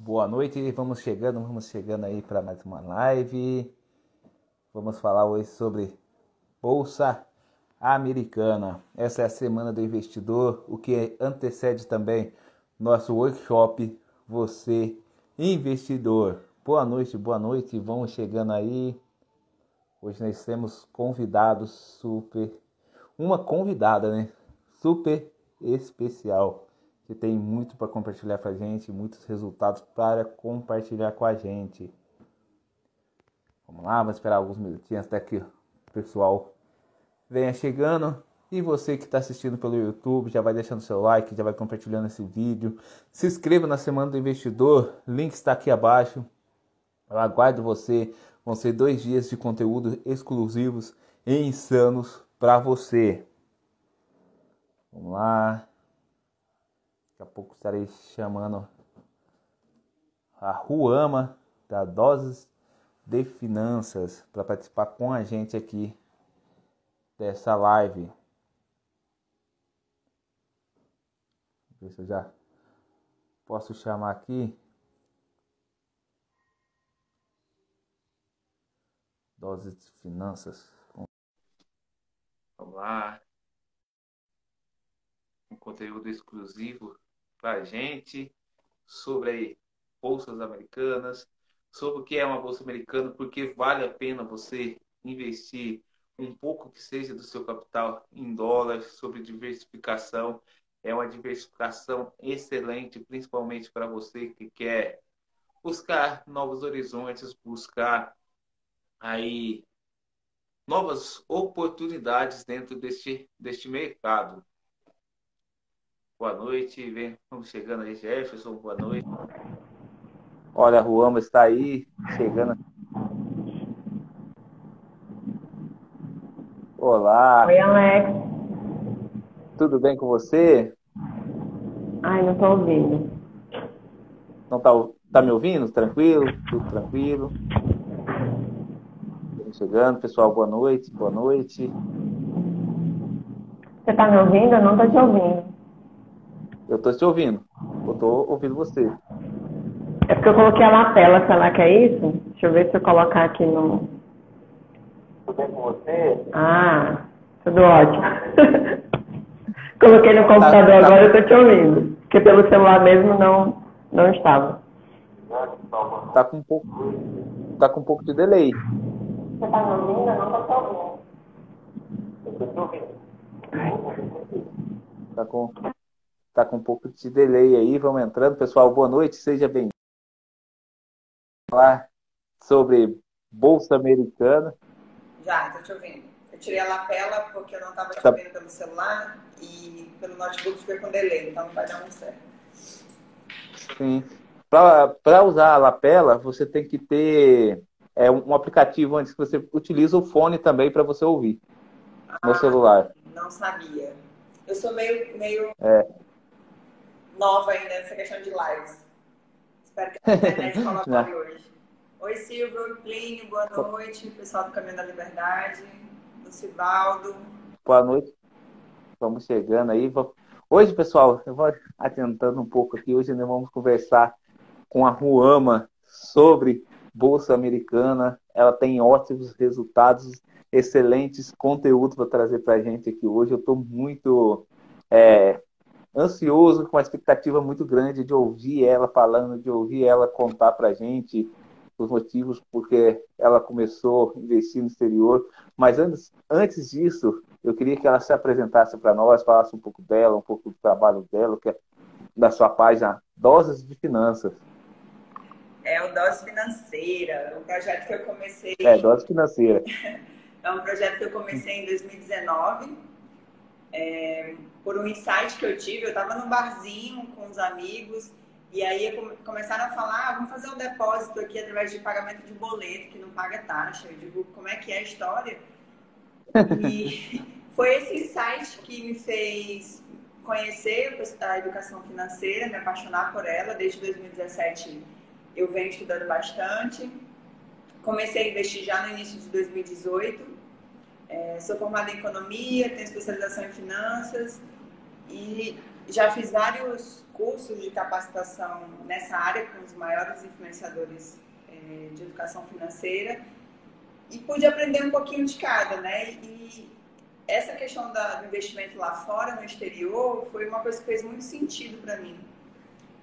Boa noite, vamos chegando aí para mais uma live. Vamos falar hoje sobre Bolsa Americana. Essa é a semana do investidor, o que antecede também nosso workshop Você Investidor. Boa noite, vamos chegando aí. Hoje nós temos uma convidada, né? Super especial, que tem muito para compartilhar com a gente, muitos resultados para compartilhar com a gente. Vamos lá, vamos esperar alguns minutinhos até que o pessoal venha chegando. E você que está assistindo pelo YouTube, já vai deixando seu like, já vai compartilhando esse vídeo. Se inscreva na Semana do Investidor, link está aqui abaixo. Eu aguardo você, vão ser 2 dias de conteúdo exclusivos e insanos para você. Vamos lá. Daqui a pouco estarei chamando a Ruama da Doses de Finanças para participar com a gente aqui dessa live. Ver se eu já posso chamar aqui. Doses de Finanças. Vamos lá. Um conteúdo exclusivo para a gente sobre aí, bolsas americanas, sobre o que é uma bolsa americana, porque vale a pena você investir um pouco que seja do seu capital em dólares, sobre diversificação. É uma diversificação excelente, principalmente para você que quer buscar novos horizontes, buscar aí novas oportunidades dentro deste mercado. Boa noite, vamos chegando aí, Jefferson, boa noite. Olha, a Ruama está aí, chegando. Olá. Oi, Alex. Tudo bem com você? Ai, não tô ouvindo. Não tá me ouvindo? Tranquilo? Tudo tranquilo? Estamos chegando, pessoal, boa noite, boa noite. Você tá me ouvindo? Eu não tô te ouvindo. Eu tô te ouvindo, eu tô ouvindo você. É porque eu coloquei a lapela, será que é isso? Deixa eu ver se eu colocar aqui no... Tudo bem com você? Ah, tudo ótimo. Coloquei no computador agora, eu tô te ouvindo. Porque pelo celular mesmo não estava. Tá com um pouco de delay. Você tá me ouvindo? Eu não tô te ouvindo. Eu tô te ouvindo. Tá com um pouco de delay aí, vamos entrando. Pessoal, boa noite, seja bem-vindo. Falar sobre Bolsa Americana. Já, tô te ouvindo. Eu tirei a lapela porque eu não estava te Tá. ouvindo pelo celular e pelo notebook fiquei com delay, então não vai dar muito certo. Sim. Para usar a lapela, você tem que ter um aplicativo antes que você utiliza o fone também para você ouvir no celular. Não sabia. Eu sou meio É. nova ainda nessa questão de lives. Espero que a internet colabore hoje. Oi, Silvio, oi, Plínio, boa noite. Pessoal do Caminho da Liberdade, Lucivaldo. Boa noite. Vamos chegando aí. Hoje, pessoal, eu vou atentando um pouco aqui. Hoje nós vamos conversar com a Ruama sobre Bolsa Americana. Ela tem ótimos resultados, excelentes conteúdos para trazer para a gente aqui hoje. Eu estou muito ansioso, com uma expectativa muito grande de ouvir ela falando, de ouvir ela contar para a gente os motivos porque ela começou a investir no exterior. Mas antes disso, eu queria que ela se apresentasse para nós, falasse um pouco dela, um pouco do trabalho dela, que é da sua página Doses de Finanças. É o Dose Financeira, um projeto que eu comecei... Dose Financeira. É um projeto que eu comecei em 2019, por um insight que eu tive. Eu estava num barzinho com os amigos e aí começaram a falar, vamos fazer um depósito aqui através de pagamento de boleto, que não paga taxa. Eu digo, como é que é a história? E foi esse insight que me fez conhecer a educação financeira, me apaixonar por ela. Desde 2017 eu venho estudando bastante. Comecei a investir já no início de 2018. Sou formada em economia, tenho especialização em finanças e já fiz vários cursos de capacitação nessa área com os maiores influenciadores de educação financeira e pude aprender um pouquinho de cada, né? E essa questão do investimento lá fora, no exterior, foi uma coisa que fez muito sentido para mim.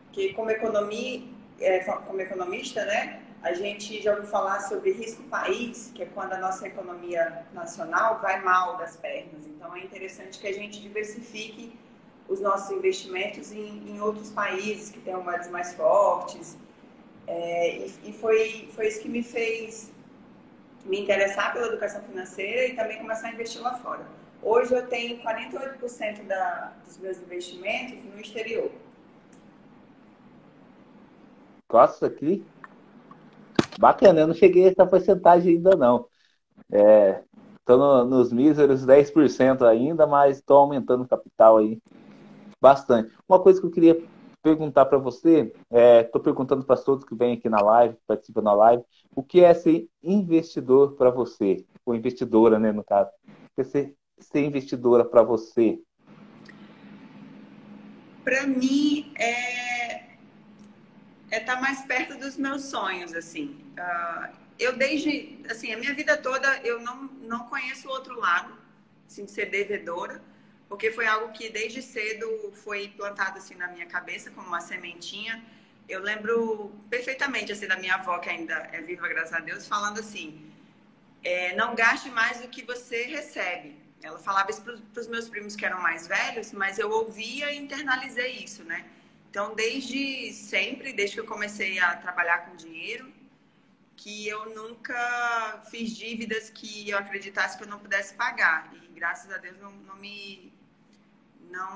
Porque como economista, né, a gente já ouviu falar sobre risco país, que é quando a nossa economia nacional vai mal das pernas. Então é interessante que a gente diversifique os nossos investimentos em outros países que tenham moedas mais fortes. E foi isso que me fez me interessar pela educação financeira e também começar a investir lá fora. Hoje eu tenho 48% dos meus investimentos no exterior. Nossa, aqui bacana, eu não cheguei a essa porcentagem ainda não. Estou nos míseros 10% ainda, mas estou aumentando o capital aí bastante. Uma coisa que eu queria perguntar para você, estou perguntando para todos que vêm aqui na live, participam da live, o que é ser investidor para você? Ou investidora, né, no caso. O que é ser investidora para você? Para mim, estar mais perto dos meus sonhos, assim. Eu assim, a minha vida toda, eu não conheço o outro lado, assim, de ser devedora, porque foi algo que desde cedo foi plantado, assim, na minha cabeça, como uma sementinha. Eu lembro perfeitamente, assim, da minha avó, que ainda é viva, graças a Deus, falando assim, não gaste mais do que você recebe. Ela falava isso para os meus primos que eram mais velhos, mas eu ouvia e internalizei isso, né? Então, desde sempre, desde que eu comecei a trabalhar com dinheiro, que eu nunca fiz dívidas que eu acreditasse que eu não pudesse pagar. E, graças a Deus, não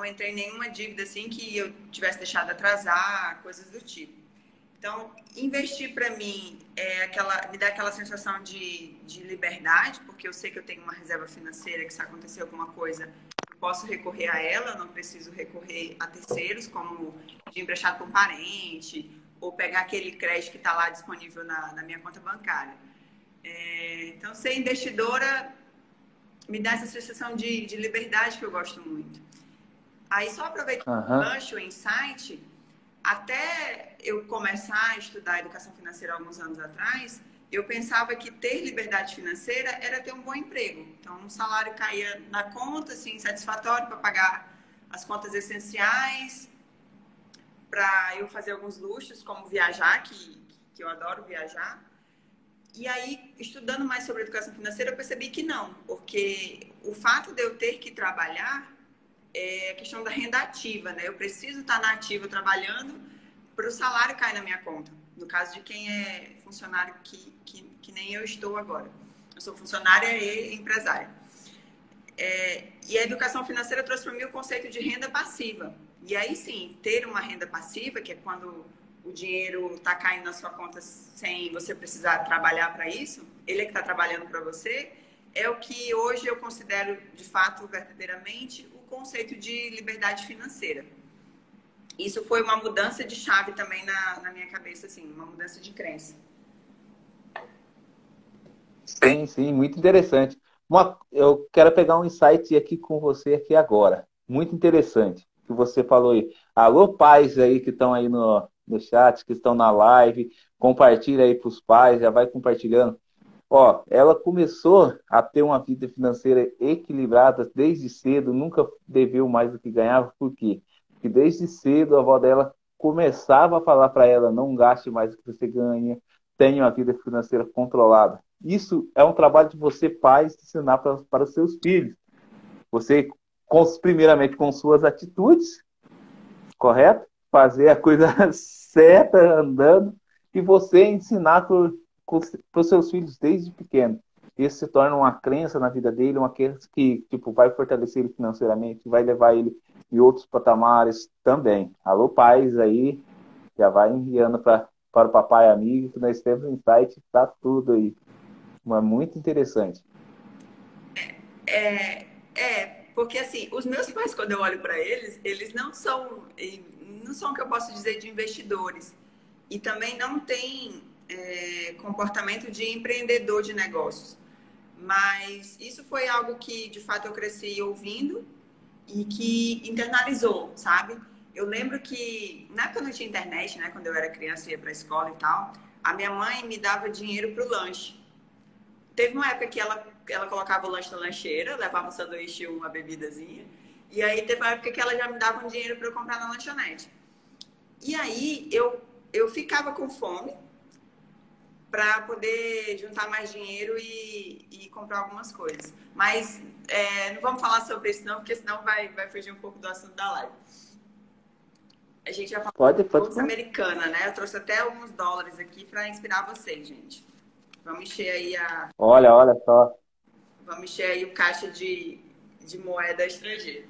entrei em nenhuma dívida assim que eu tivesse deixado atrasar, coisas do tipo. Então, investir para mim me dá aquela sensação de liberdade, porque eu sei que eu tenho uma reserva financeira, que se acontecer alguma coisa, eu posso recorrer a ela, não preciso recorrer a terceiros, como de emprestado para um parente, ou pegar aquele crédito que está lá disponível na minha conta bancária. Então, ser investidora me dá essa sensação de liberdade que eu gosto muito. Aí, só aproveitando o gancho, o insight, até eu começar a estudar educação financeira alguns anos atrás, eu pensava que ter liberdade financeira era ter um bom emprego. Então, um salário caía na conta, assim, satisfatório para pagar as contas essenciais, para eu fazer alguns luxos, como viajar, que eu adoro viajar. E aí, estudando mais sobre educação financeira, eu percebi que não, porque o fato de eu ter que trabalhar é a questão da renda ativa, né? Eu preciso estar na ativa trabalhando para o salário cair na minha conta. No caso de quem é funcionário que nem eu estou agora. Eu sou funcionária e empresária. E a educação financeira trouxe para mim o conceito de renda passiva. E aí sim, ter uma renda passiva, que é quando o dinheiro está caindo na sua conta sem você precisar trabalhar para isso, ele é que está trabalhando para você, é o que hoje eu considero, de fato, verdadeiramente, o conceito de liberdade financeira. Isso foi uma mudança de chave também na minha cabeça, assim, uma mudança de crença. Sim, muito interessante. Eu quero pegar um insight aqui com você aqui agora. Muito interessante que você falou aí. Alô, pais aí que estão aí no chat, que estão na live, compartilha aí para os pais, já vai compartilhando. Ó, ela começou a ter uma vida financeira equilibrada desde cedo, nunca deveu mais do que ganhava, por quê? Porque desde cedo a avó dela começava a falar para ela, não gaste mais do que você ganha, tenha uma vida financeira controlada. Isso é um trabalho de você, pais, ensinar para os seus filhos. Você, primeiramente, com suas atitudes, correto? Fazer a coisa certa, andando, e você ensinar para os seus filhos desde pequeno. Isso se torna uma crença na vida dele, uma crença que tipo, vai fortalecer ele financeiramente, vai levar ele em outros patamares também. Alô, pais aí, já vai enviando para o papai amigo, que nós temos um insight, tá tudo aí. Mas muito interessante. Porque assim, os meus pais, quando eu olho para eles não são o que eu posso dizer de investidores. E também não têm comportamento de empreendedor de negócios. Mas isso foi algo que, de fato, eu cresci ouvindo e que internalizou, sabe? Eu lembro que, na época não tinha internet, né? Quando eu era criança, ia pra escola e tal, a minha mãe me dava dinheiro pro lanche. Teve uma época que ela colocava o lanche na lancheira, levava um sanduíche e uma bebidazinha. E aí teve uma época que ela já me dava um dinheiro para eu comprar na lanchonete. E aí eu ficava com fome para poder juntar mais dinheiro e comprar algumas coisas. Mas não vamos falar sobre isso não, porque senão vai fugir um pouco do assunto da live. A gente vai falar Pode da Bolsa falar. Americana, né? Eu trouxe até alguns dólares aqui para inspirar vocês, gente. Vamos encher aí Olha só. vamos encher aí o caixa de moeda estrangeira.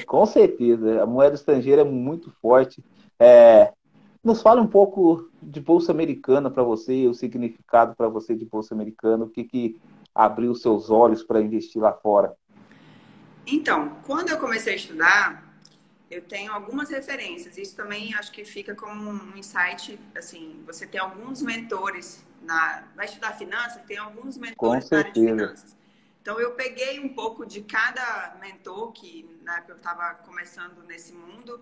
Com certeza, a moeda estrangeira é muito forte. Nos fala um pouco de Bolsa Americana para você, o significado para você de Bolsa Americana, o que abriu seus olhos para investir lá fora. Então, quando eu comecei a estudar, eu tenho algumas referências. Isso também acho que fica como um insight, assim, você tem alguns mentores vai estudar finanças, tem alguns Com mentores na área de certeza. finanças. Então, eu peguei um pouco de cada mentor, que na época eu estava começando nesse mundo.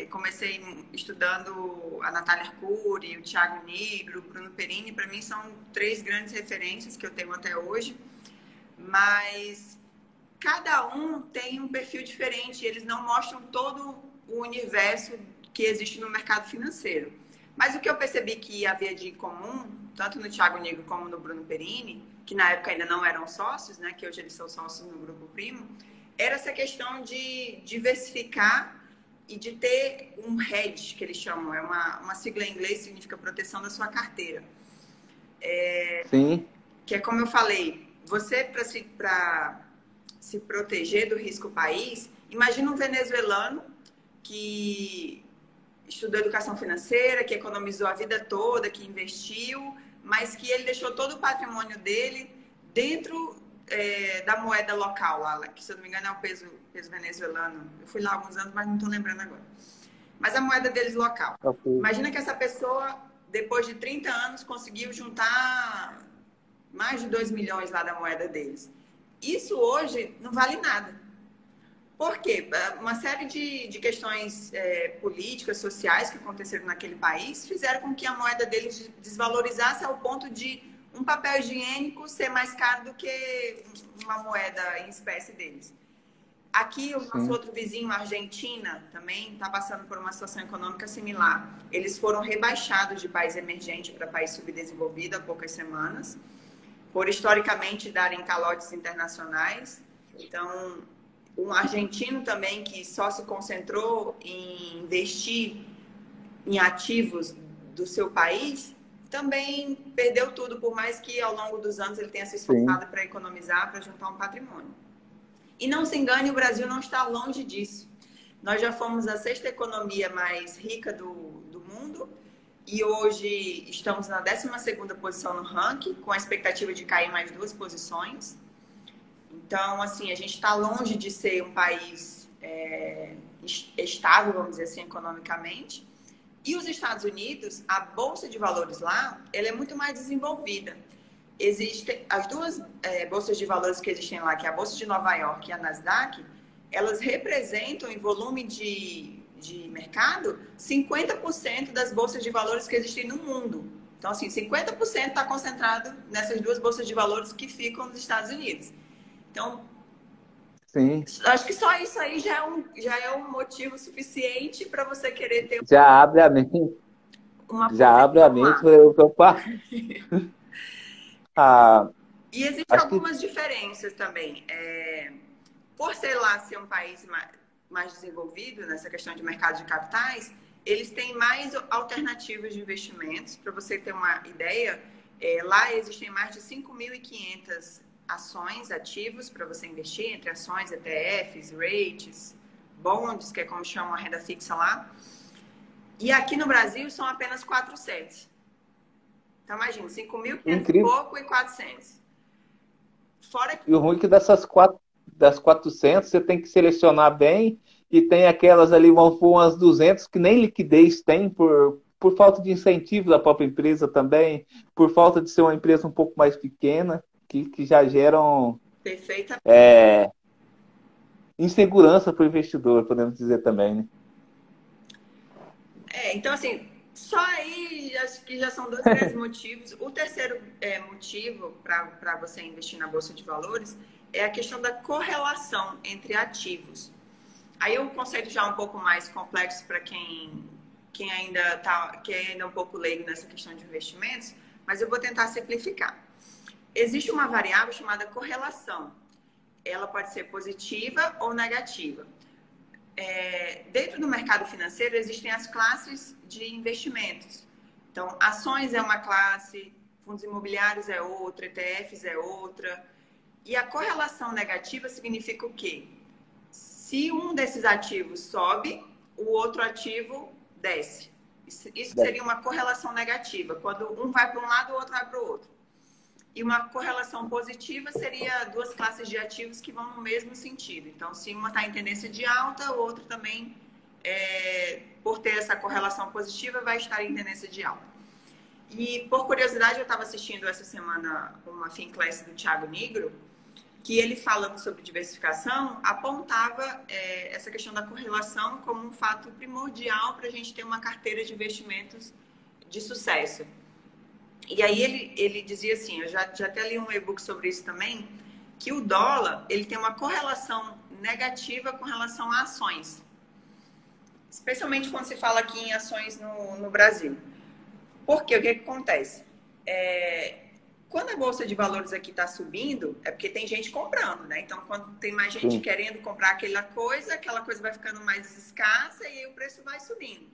Comecei estudando a Natália Arcuri, o Thiago Nigro, o Bruno Perini. Para mim, são 3 grandes referências que eu tenho até hoje. Mas cada um tem um perfil diferente. Eles não mostram todo o universo que existe no mercado financeiro. Mas o que eu percebi que havia de comum, tanto no Thiago Nigro como no Bruno Perini, que na época ainda não eram sócios, né, que hoje eles são sócios no Grupo Primo, era essa questão de diversificar e de ter um hedge, que eles chamam. É uma sigla em inglês, significa proteção da sua carteira. Sim. Que é como eu falei, você para se proteger do risco país, imagina um venezuelano que estudou educação financeira, que economizou a vida toda, que investiu, mas que ele deixou todo o patrimônio dele dentro da moeda local lá, que se eu não me engano é o peso venezuelano. Eu fui lá há alguns anos, mas não estou lembrando agora. Mas a moeda deles local. Okay. Imagina que essa pessoa, depois de 30 anos, conseguiu juntar mais de 2 milhões lá da moeda deles. Isso hoje não vale nada. Por quê? Uma série de questões políticas, sociais que aconteceram naquele país fizeram com que a moeda deles desvalorizasse ao ponto de um papel higiênico ser mais caro do que uma moeda em espécie deles. Aqui, o nosso outro vizinho, a Argentina, também está passando por uma situação econômica similar. Eles foram rebaixados de país emergente para país subdesenvolvido há poucas semanas, por historicamente darem calotes internacionais. Então, um argentino também que só se concentrou em investir em ativos do seu país, também perdeu tudo, por mais que ao longo dos anos ele tenha se esforçado para economizar, para juntar um patrimônio. E não se engane, o Brasil não está longe disso. Nós já fomos a 6ª economia mais rica do mundo e hoje estamos na 12ª posição no ranking, com a expectativa de cair mais 2 posições. Então, assim, a gente está longe de ser um país estável, vamos dizer assim, economicamente. E os Estados Unidos, a Bolsa de Valores lá, ela é muito mais desenvolvida. Existem as 2 bolsas de valores que existem lá, que é a Bolsa de Nova York e a Nasdaq, elas representam em volume de mercado 50% das bolsas de valores que existem no mundo. Então, assim, 50% está concentrado nessas 2 bolsas de valores que ficam nos Estados Unidos. Então, sim, acho que só isso aí já é um motivo suficiente para você querer ter já abre a mente. uma Já abre a mente. E existem acho algumas diferenças também. Por ser lá ser um país mais desenvolvido nessa questão de mercado de capitais, eles têm mais alternativas de investimentos. Para você ter uma ideia, lá existem mais de 5.500 ações ativos para você investir, entre ações, ETFs, rates, bonds, que é como chamam a renda fixa lá. E aqui no Brasil são apenas 400. Então, imagina, 5.500 e pouco e 400. Fora que... E o ruim é que das 400 você tem que selecionar bem e tem aquelas ali, vão for umas 200 que nem liquidez tem por falta de incentivo da própria empresa também, por falta de ser uma empresa um pouco mais pequena, que já geram insegurança para o investidor, podemos dizer também, né? Então assim, só aí acho que já são dois grandes motivos. O terceiro motivo para você investir na Bolsa de Valores é a questão da correlação entre ativos. Aí é um conceito já um pouco mais complexo para quem ainda é um pouco leigo nessa questão de investimentos, mas eu vou tentar simplificar. Existe uma variável chamada correlação. Ela pode ser positiva ou negativa. Dentro do mercado financeiro existem as classes de investimentos. Então, ações é uma classe, fundos imobiliários é outra, ETFs é outra. E a correlação negativa significa o quê? Se um desses ativos sobe, o outro ativo desce. Isso seria uma correlação negativa, quando um vai para um lado, o outro vai para o outro. E uma correlação positiva seria duas classes de ativos que vão no mesmo sentido. Então, se uma está em tendência de alta, o outro também, por ter essa correlação positiva, vai estar em tendência de alta. E, por curiosidade, eu estava assistindo essa semana uma Finclass do Thiago Nigro, que ele, falando sobre diversificação, apontava essa questão da correlação como um fato primordial para a gente ter uma carteira de investimentos de sucesso. E aí ele dizia assim, eu já até li um e-book sobre isso também, que o dólar ele tem uma correlação negativa com relação a ações. Especialmente quando se fala aqui em ações no Brasil. Por quê? O que acontece? Quando a Bolsa de Valores aqui está subindo, é porque tem gente comprando, né? Então, quando tem mais gente querendo comprar aquela coisa vai ficando mais escassa e aí o preço vai subindo.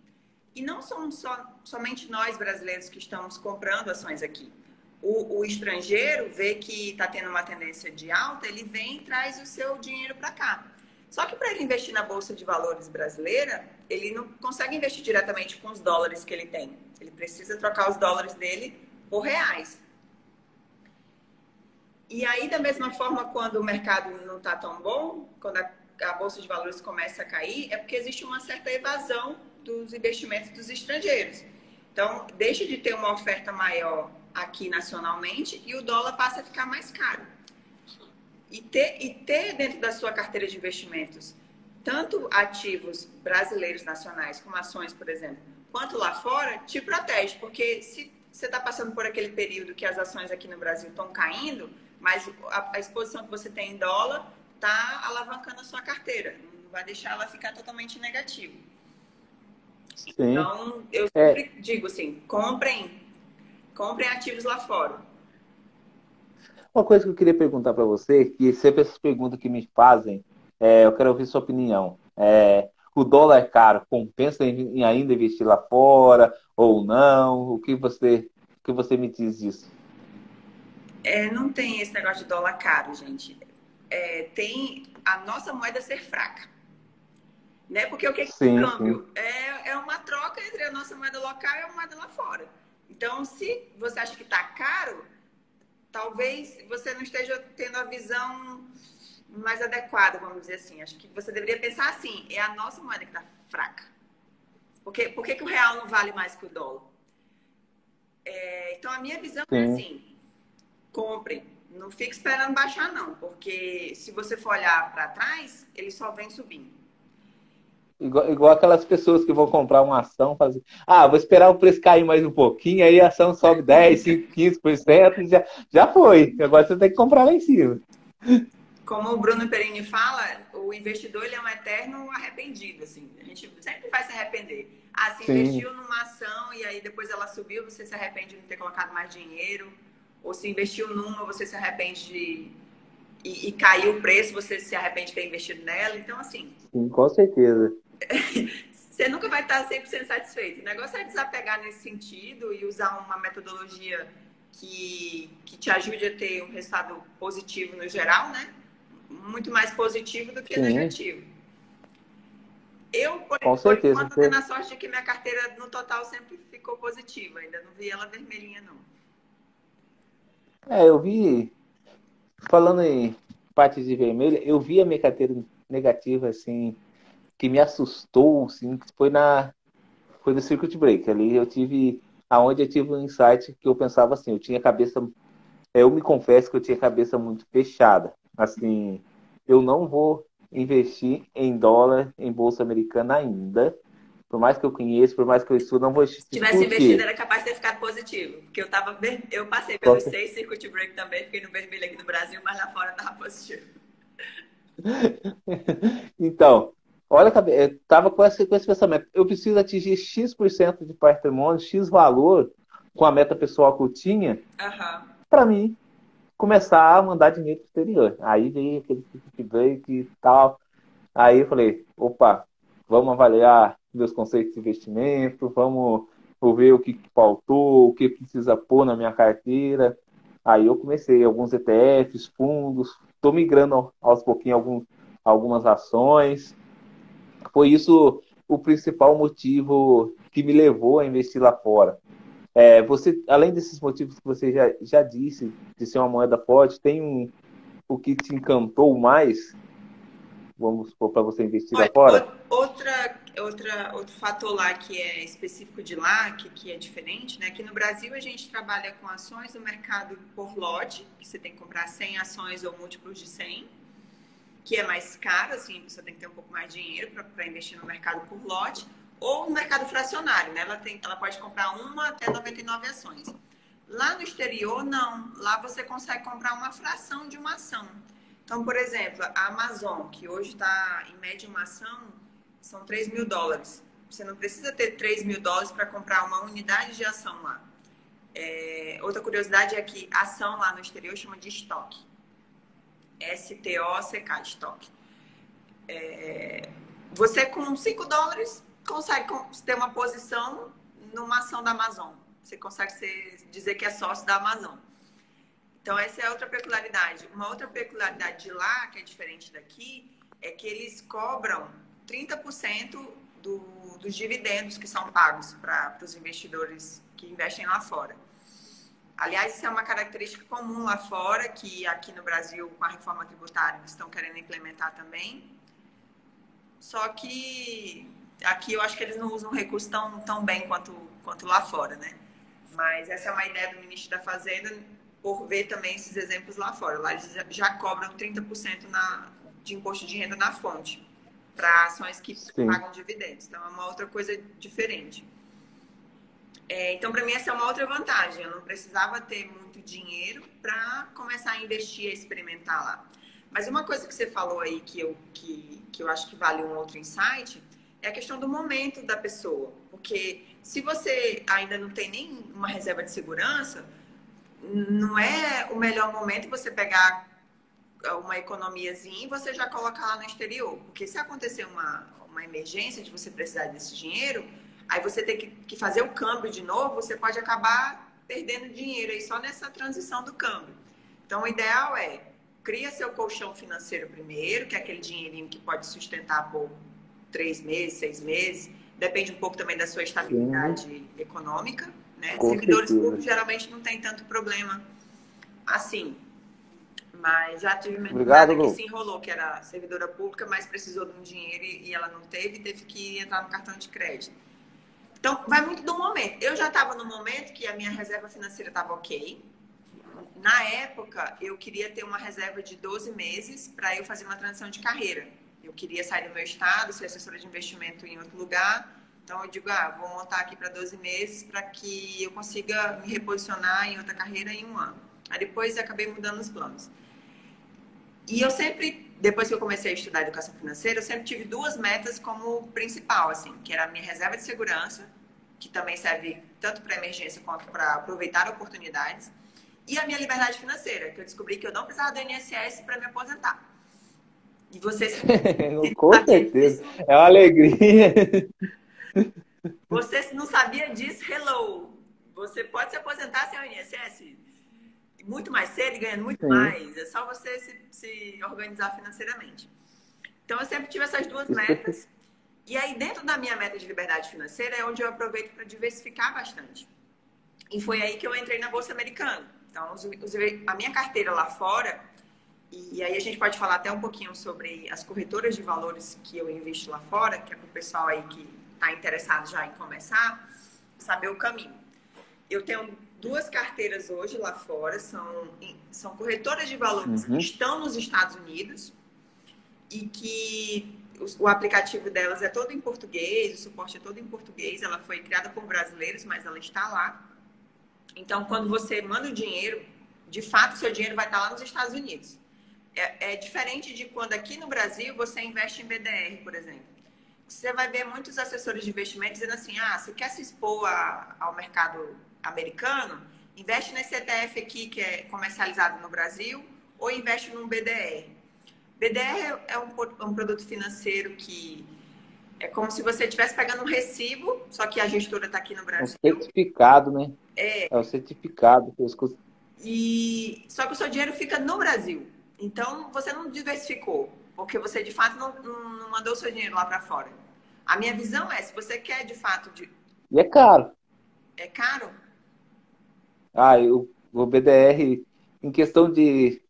E não somos somente nós brasileiros que estamos comprando ações aqui. O estrangeiro vê que está tendo uma tendência de alta, ele vem e traz o seu dinheiro para cá. Só que para ele investir na Bolsa de Valores brasileira, ele não consegue investir diretamente com os dólares que ele tem. Ele precisa trocar os dólares dele por reais. E aí, da mesma forma, quando o mercado não está tão bom, quando a Bolsa de Valores começa a cair, é porque existe uma certa evasão dos investimentos dos estrangeiros. Então, deixa de ter uma oferta maior aqui nacionalmente e o dólar passa a ficar mais caro. E ter dentro da sua carteira de investimentos tanto ativos brasileiros nacionais, como ações, por exemplo, quanto lá fora, te protege. Porque se você está passando por aquele período que as ações aqui no Brasil estão caindo, mas a exposição que você tem em dólar está alavancando a sua carteira. Não vai deixar ela ficar totalmente negativa. Sim. Então, eu sempre digo assim, comprem ativos lá fora. Uma coisa que eu queria perguntar para você, que sempre essas perguntas que me fazem, eu quero ouvir sua opinião. O dólar é caro, compensa em ainda investir lá fora ou não? O que você me diz disso? Não tem esse negócio de dólar caro, gente. Tem a nossa moeda ser fraca. Né? Porque o que é câmbio? É uma troca entre a nossa moeda local e a moeda lá fora. Então, se você acha que está caro, talvez você não esteja tendo a visão mais adequada, vamos dizer assim. Acho que você deveria pensar assim, é a nossa moeda que está fraca. Por que o real não vale mais que o dólar? Então, a minha visão é assim, compre. Não fique esperando baixar, não. Porque se você for olhar para trás, ele só vem subindo. Igual aquelas pessoas que vão comprar uma ação, fazer, vou esperar o preço cair mais um pouquinho, aí a ação sobe 10, 5, 15%, e já foi. Agora você tem que comprar lá em cima. Como o Bruno Perini fala, o investidor ele é um eterno arrependido, assim. A gente sempre vai se arrepender. Se investiu numa ação e aí depois ela subiu, você se arrepende de não ter colocado mais dinheiro. Ou se investiu numa, você se arrepende e caiu o preço, você se arrepende de ter investido nela. Então, assim... Sim, com certeza. Você nunca vai estar 100% satisfeito. O negócio é desapegar nesse sentido e usar uma metodologia que te ajude a ter um resultado positivo no geral, né? Muito mais positivo do que negativo. Eu, por enquanto, tenho a sorte de que minha carteira no total sempre ficou positiva. Ainda não vi ela vermelhinha, não. Eu vi, falando em partes de vermelho, eu vi a minha carteira negativa, assim, que me assustou, assim, foi no Circuit Break. Ali aonde eu tive um insight que eu pensava assim, eu me confesso que eu tinha a cabeça muito fechada. Assim, eu não vou investir em dólar, em bolsa americana ainda. Por mais que eu conheça, por mais que eu estude, não vou Se investir. tivesse Por investido, quê? era capaz de ter ficado positivo. Porque eu passei pelos 6 circuit break também, fiquei no vermelho aqui no Brasil, mas lá fora tava positivo. Então, olha, eu tava com esse pensamento. Eu preciso atingir X% de patrimônio, X valor, com a meta pessoal que eu tinha, Aham. para mim começar a mandar dinheiro pro exterior. Aí veio aquele feedback e tal. Aí eu falei, opa, vamos avaliar meus conceitos de investimento, vou ver o que faltou, o que precisa pôr na minha carteira. Aí eu comecei alguns ETFs, fundos, estou migrando aos pouquinhos algumas ações. Foi isso o principal motivo que me levou a investir lá fora. Você, além desses motivos que você já disse, de ser uma moeda forte, o que te encantou mais, vamos supor, para você investir lá Olha, fora? outro fator lá que é específico de lá, que é diferente, né? Aqui no Brasil a gente trabalha com ações no mercado por lote, que você tem que comprar 100 ações ou múltiplos de 100, que é mais caro, assim, você tem que ter um pouco mais de dinheiro para investir no mercado por lote, ou no mercado fracionário, né? Ela pode comprar uma até 99 ações. Lá no exterior, não. Lá você consegue comprar uma fração de uma ação. Então, por exemplo, a Amazon, que hoje está em média uma ação, são US$ 3.000. Você não precisa ter US$ 3.000 para comprar uma unidade de ação lá. Outra curiosidade é que a ação lá no exterior chama de estoque. S-T-O-C-K, estoque. Você com US$ 5 consegue ter uma posição numa ação da Amazon. Você consegue dizer que é sócio da Amazon. Então, essa é outra peculiaridade. Uma outra peculiaridade de lá, que é diferente daqui, é que eles cobram 30% dos dividendos que são pagos para os investidores que investem lá fora. Aliás, isso é uma característica comum lá fora, que aqui no Brasil, com a reforma tributária, eles estão querendo implementar também. Só que aqui eu acho que eles não usam recursos tão bem quanto lá fora, né? Mas essa é uma ideia do ministro da Fazenda, por ver também esses exemplos lá fora. Lá eles já cobram 30% de imposto de renda na fonte, para ações que Sim. pagam dividendos. Então, é uma outra coisa diferente. Então, para mim, essa é uma outra vantagem. Eu não precisava ter muito dinheiro para começar a investir e experimentar lá. Mas uma coisa que você falou aí que eu acho que vale um outro insight é a questão do momento da pessoa. Porque se você ainda não tem nem uma reserva de segurança, não é o melhor momento você pegar uma economiazinha e você já colocar lá no exterior. Porque se acontecer uma emergência de você precisar desse dinheiro, aí você tem que fazer o câmbio de novo, você pode acabar perdendo dinheiro aí só nessa transição do câmbio. Então, o ideal é cria seu colchão financeiro primeiro, que é aquele dinheirinho que pode sustentar por 3 meses, 6 meses. Depende um pouco também da sua estabilidade econômica, né? Servidores públicos geralmente não tem tanto problema assim. Mas já tive uma empregada que se enrolou, que era servidora pública, mas precisou de um dinheiro e ela não teve que entrar no cartão de crédito. Então, vai muito do momento. Eu já estava no momento que a minha reserva financeira estava ok. Na época, eu queria ter uma reserva de 12 meses para eu fazer uma transição de carreira. Eu queria sair do meu estado, ser assessora de investimento em outro lugar. Então, eu digo, vou montar aqui para 12 meses para que eu consiga me reposicionar em outra carreira em 1 ano. Aí depois, acabei mudando os planos. E eu sempre, depois que eu comecei a estudar educação financeira, eu sempre tive 2 metas como principal, assim, que era a minha reserva de segurança, que também serve tanto para emergência quanto para aproveitar oportunidades, e a minha liberdade financeira, que eu descobri que eu não precisava do INSS para me aposentar. E você se com certeza. Disso, é uma alegria. Você não sabia disso? Hello! Você pode se aposentar sem o INSS muito mais cedo e ganhando muito mais. É só você se organizar financeiramente. Então, eu sempre tive essas 2 metas. E aí, dentro da minha meta de liberdade financeira, é onde eu aproveito para diversificar bastante. E foi aí que eu entrei na Bolsa Americana. Então, a minha carteira lá fora, e aí a gente pode falar até um pouquinho sobre as corretoras de valores que eu invisto lá fora, que é para o pessoal aí que está interessado já em começar, saber o caminho. Eu tenho 2 carteiras hoje lá fora, são corretoras de valores que estão nos Estados Unidos e que o aplicativo delas é todo em português, o suporte é todo em português. Ela foi criada por brasileiros, mas ela está lá. Então, quando você manda o dinheiro, de fato, o seu dinheiro vai estar lá nos Estados Unidos. É diferente de quando aqui no Brasil você investe em BDR, por exemplo. Você vai ver muitos assessores de investimentos dizendo assim, você quer se expor ao mercado americano? Investe nesse ETF aqui que é comercializado no Brasil ou investe num BDR. BDR é um produto financeiro que é como se você estivesse pegando um recibo, só que a gestora está aqui no Brasil. É um certificado, né? É o certificado. Só que o seu dinheiro fica no Brasil. Então, você não diversificou, porque você, de fato, não mandou o seu dinheiro lá para fora. A minha visão é, se você quer, de fato... E é caro. É caro? O BDR, em questão de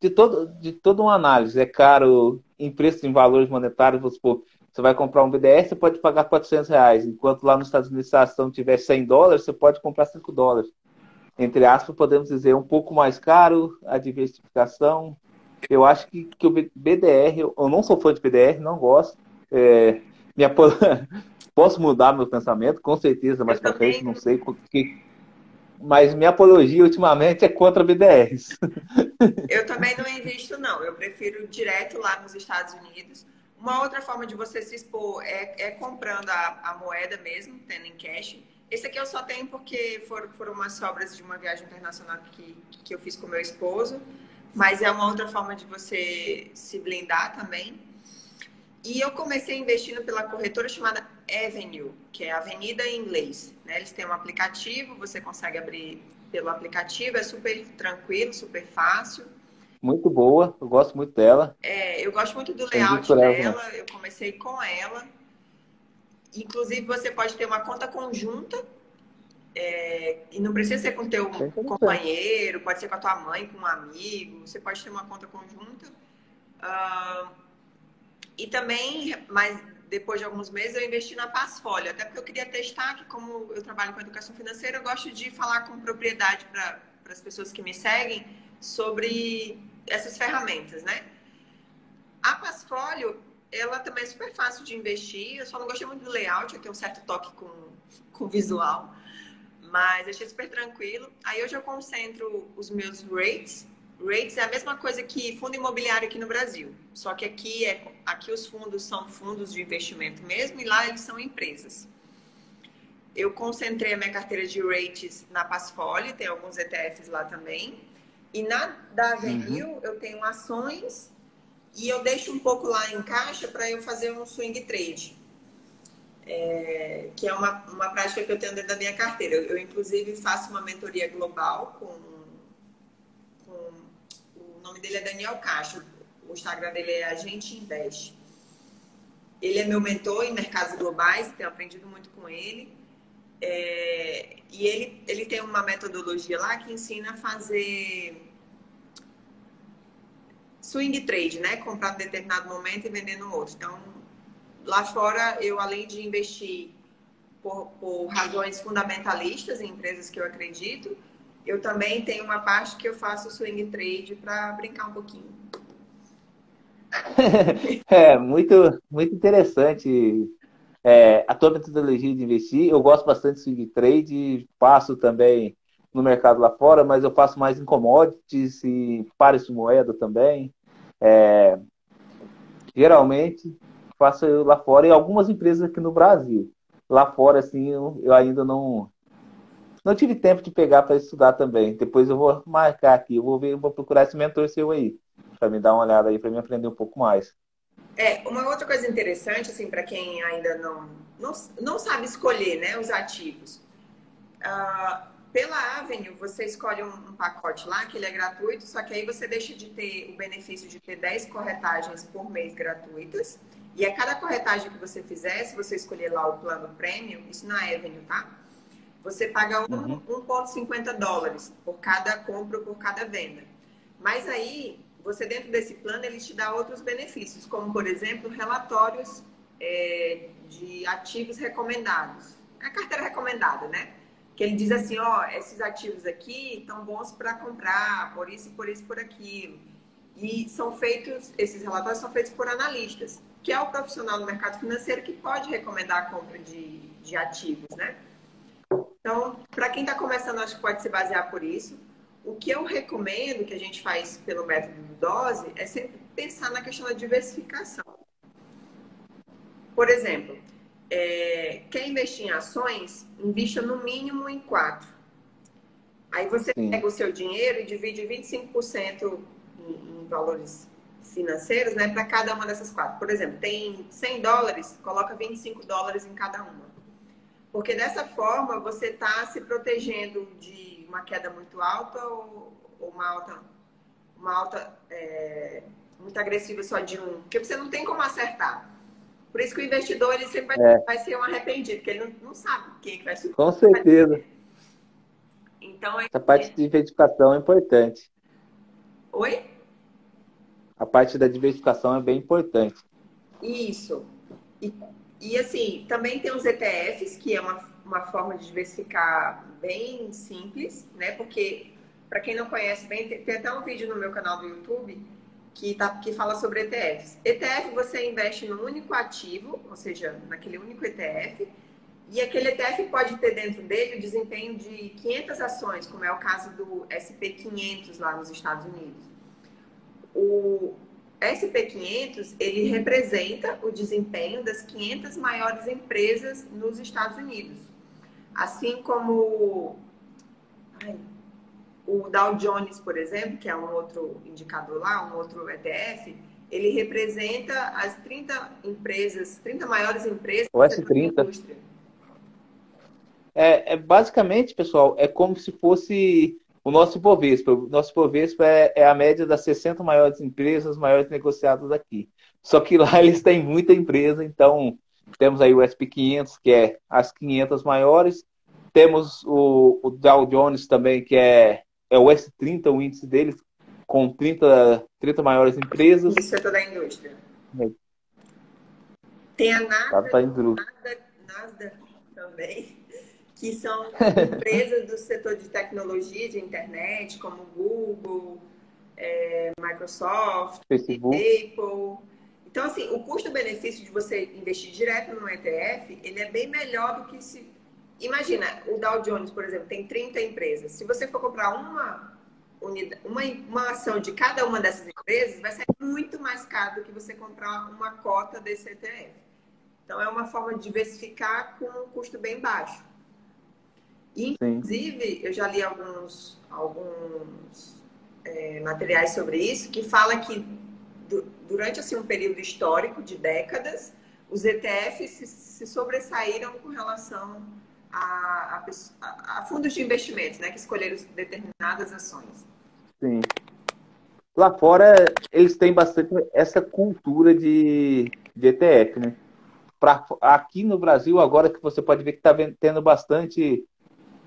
toda uma análise, é caro em preço, em valores monetários. Vamos supor, você vai comprar um BDR, você pode pagar R$400, enquanto lá nos Estados Unidos, se a ação tiver $100, você pode comprar $5. Entre aspas, podemos dizer, um pouco mais caro a diversificação. Eu acho que o BDR, eu não sou fã de BDR, não gosto. Posso mudar meu pensamento, com certeza, mais para frente, não sei. Mas minha apologia ultimamente é contra BDRs. Eu também não invisto, não. Eu prefiro direto lá nos Estados Unidos. Uma outra forma de você se expor é comprando a moeda mesmo, tendo em cash. Esse aqui eu só tenho porque foram umas sobras de uma viagem internacional que eu fiz com meu esposo. Mas é uma outra forma de você se blindar também. E eu comecei investindo pela corretora chamada Avenue, que é Avenida em inglês, né? Eles têm um aplicativo, você consegue abrir pelo aplicativo, é super tranquilo, super fácil. Muito boa, eu gosto muito dela. Eu gosto muito do layout dela, eu comecei com ela. Inclusive, você pode ter uma conta conjunta, e não precisa ser com o teu companheiro, pode ser com a tua mãe, com um amigo, você pode ter uma conta conjunta. E também, mas depois de alguns meses, eu investi na Passfolio, até porque eu queria testar, que como eu trabalho com educação financeira, eu gosto de falar com propriedade para as pessoas que me seguem sobre essas ferramentas, né? A Passfolio, ela também é super fácil de investir, eu só não gostei muito do layout, eu tenho um certo toque com visual, mas achei super tranquilo. Aí hoje eu concentro os meus rates. Rates é a mesma coisa que fundo imobiliário aqui no Brasil, só que aqui os fundos são fundos de investimento mesmo e lá eles são empresas. Eu concentrei a minha carteira de rates na Passfolio, tem alguns ETFs lá também. E da Avenue eu tenho ações e eu deixo um pouco lá em caixa para eu fazer um swing trade. Que é uma prática que eu tenho dentro da minha carteira. Eu inclusive, faço uma mentoria global o nome dele é Daniel Castro. O Instagram dele é Agente Invest. Ele é meu mentor em mercados globais, tenho aprendido muito com ele. E ele tem uma metodologia lá que ensina a fazer swing trade, né? Comprar em determinado momento e vender no outro. Então, lá fora, eu além de investir por razões fundamentalistas em empresas que eu acredito, eu também tenho uma parte que eu faço swing trade para brincar um pouquinho. Muito, muito interessante a tua metodologia de investir. Eu gosto bastante de swing trade, faço também no mercado lá fora, mas eu faço mais em commodities e pares de moeda também. Geralmente faço lá fora e algumas empresas aqui no Brasil. Lá fora, assim, eu ainda não tive tempo de pegar para estudar também. Depois eu vou marcar aqui, eu vou procurar esse mentor seu aí, para me dar uma olhada aí, para me aprender um pouco mais. Uma outra coisa interessante, assim, para quem ainda não sabe escolher, né, os ativos. Pela Avenue, você escolhe um pacote lá, que ele é gratuito, só que aí você deixa de ter o benefício de ter 10 corretagens por mês gratuitas. E a cada corretagem que você fizer, se você escolher lá o plano premium, isso na Avenue, tá? Você paga $1,50 por cada compra ou por cada venda. Mas aí, você dentro desse plano, ele te dá outros benefícios, como, por exemplo, relatórios de ativos recomendados. A carteira recomendada, né? Que ele diz assim, esses ativos aqui estão bons para comprar, por isso, por isso, por aquilo. E esses relatórios são feitos por analistas, que é o profissional do mercado financeiro que pode recomendar a compra de ativos, né? Então, para quem está começando, acho que pode se basear por isso. O que eu recomendo, que a gente faz pelo método do Dose, é sempre pensar na questão da diversificação. Por exemplo, quer investir em ações? Invista no mínimo em 4. Aí você Sim. pega o seu dinheiro e divide 25% em valores financeiros, né, para cada uma dessas 4. Por exemplo, tem $100, coloca $25 em cada uma. Porque dessa forma você está se protegendo de uma queda muito alta ou uma alta muito agressiva só de um. Porque você não tem como acertar. Por isso que o investidor ele sempre vai ser um arrependido, porque ele não sabe quem é que vai subir. Com certeza. Então, Essa parte de diversificação é importante. Oi? A parte da diversificação é bem importante. Isso. E assim, também tem os ETFs, que é uma forma de diversificar bem simples, né? Porque, para quem não conhece bem, tem até um vídeo no meu canal do YouTube que fala sobre ETFs. ETF você investe num único ativo, ou seja, naquele único ETF, e aquele ETF pode ter dentro dele o desempenho de 500 ações, como é o caso do SP500 lá nos Estados Unidos. O SP500, ele representa o desempenho das 500 maiores empresas nos Estados Unidos. Assim como o Dow Jones, por exemplo, que é um outro indicador lá, um outro ETF, ele representa as 30 maiores empresas O do setor da S30. indústria. Basicamente, pessoal, é como se fosse o nosso Ibovespa. O nosso Ibovespa é a média das 60 maiores empresas, maiores negociadas aqui. Só que lá eles têm muita empresa, então temos aí o SP500, que é as 500 maiores. Temos o Dow Jones também, que é o S30, o índice deles, com 30 maiores empresas. Isso é toda a indústria. É. Tem a Tá indo. Nasdaq também, que são empresas do setor de tecnologia, de internet, como Google, Microsoft, Facebook. Apple. Então, assim, o custo-benefício de você investir direto no ETF, ele é bem melhor do que se... Imagina, o Dow Jones, por exemplo, tem 30 empresas. Se você for comprar uma ação de cada uma dessas empresas, vai sair muito mais caro do que você comprar uma cota desse ETF. Então, é uma forma de diversificar com um custo bem baixo. Inclusive, eu já li alguns materiais sobre isso, que fala que durante assim, um período histórico de décadas, os ETFs se sobressaíram com relação a fundos de investimentos, né, que escolheram determinadas ações. Sim. Lá fora, eles têm bastante essa cultura de ETF, né? Aqui no Brasil, agora que você pode ver que está tendo bastante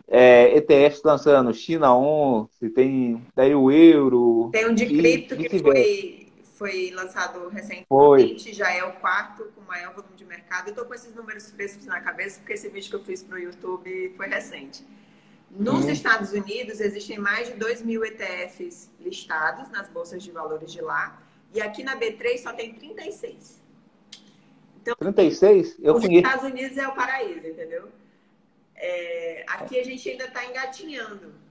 ETFs lançando, China 11, tem daí o euro. Tem um de cripto que foi lançado recentemente, já é o quarto com maior volume de mercado. Eu estou com esses números frescos na cabeça, porque esse vídeo que eu fiz para o YouTube foi recente. Nos Estados Unidos, existem mais de 2.000 ETFs listados nas bolsas de valores de lá. E aqui na B3 só tem 36. Então, 36? Eu conheço. Os Estados Unidos é o paraíso, entendeu? Aqui a gente ainda está engatinhando.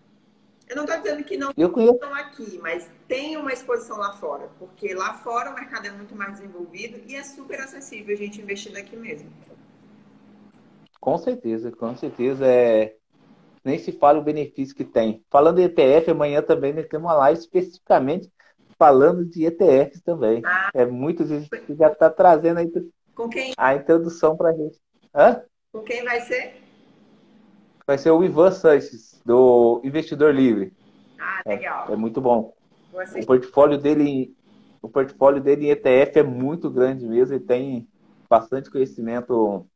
Eu não estou dizendo que não estão aqui, mas tem uma exposição lá fora. Porque lá fora o mercado é muito mais desenvolvido e é super acessível a gente investir daqui mesmo. Com certeza, com certeza. Nem se fala o benefício que tem. Falando em ETF, amanhã também nós temos uma live especificamente falando de ETFs também. Muitos que já está trazendo aí a introdução para a gente. Hã? Com quem vai ser? Vai ser o Ivan Sanches, do Investidor Livre. Legal. É muito bom. O portfólio dele em ETF é muito grande mesmo e tem bastante conhecimento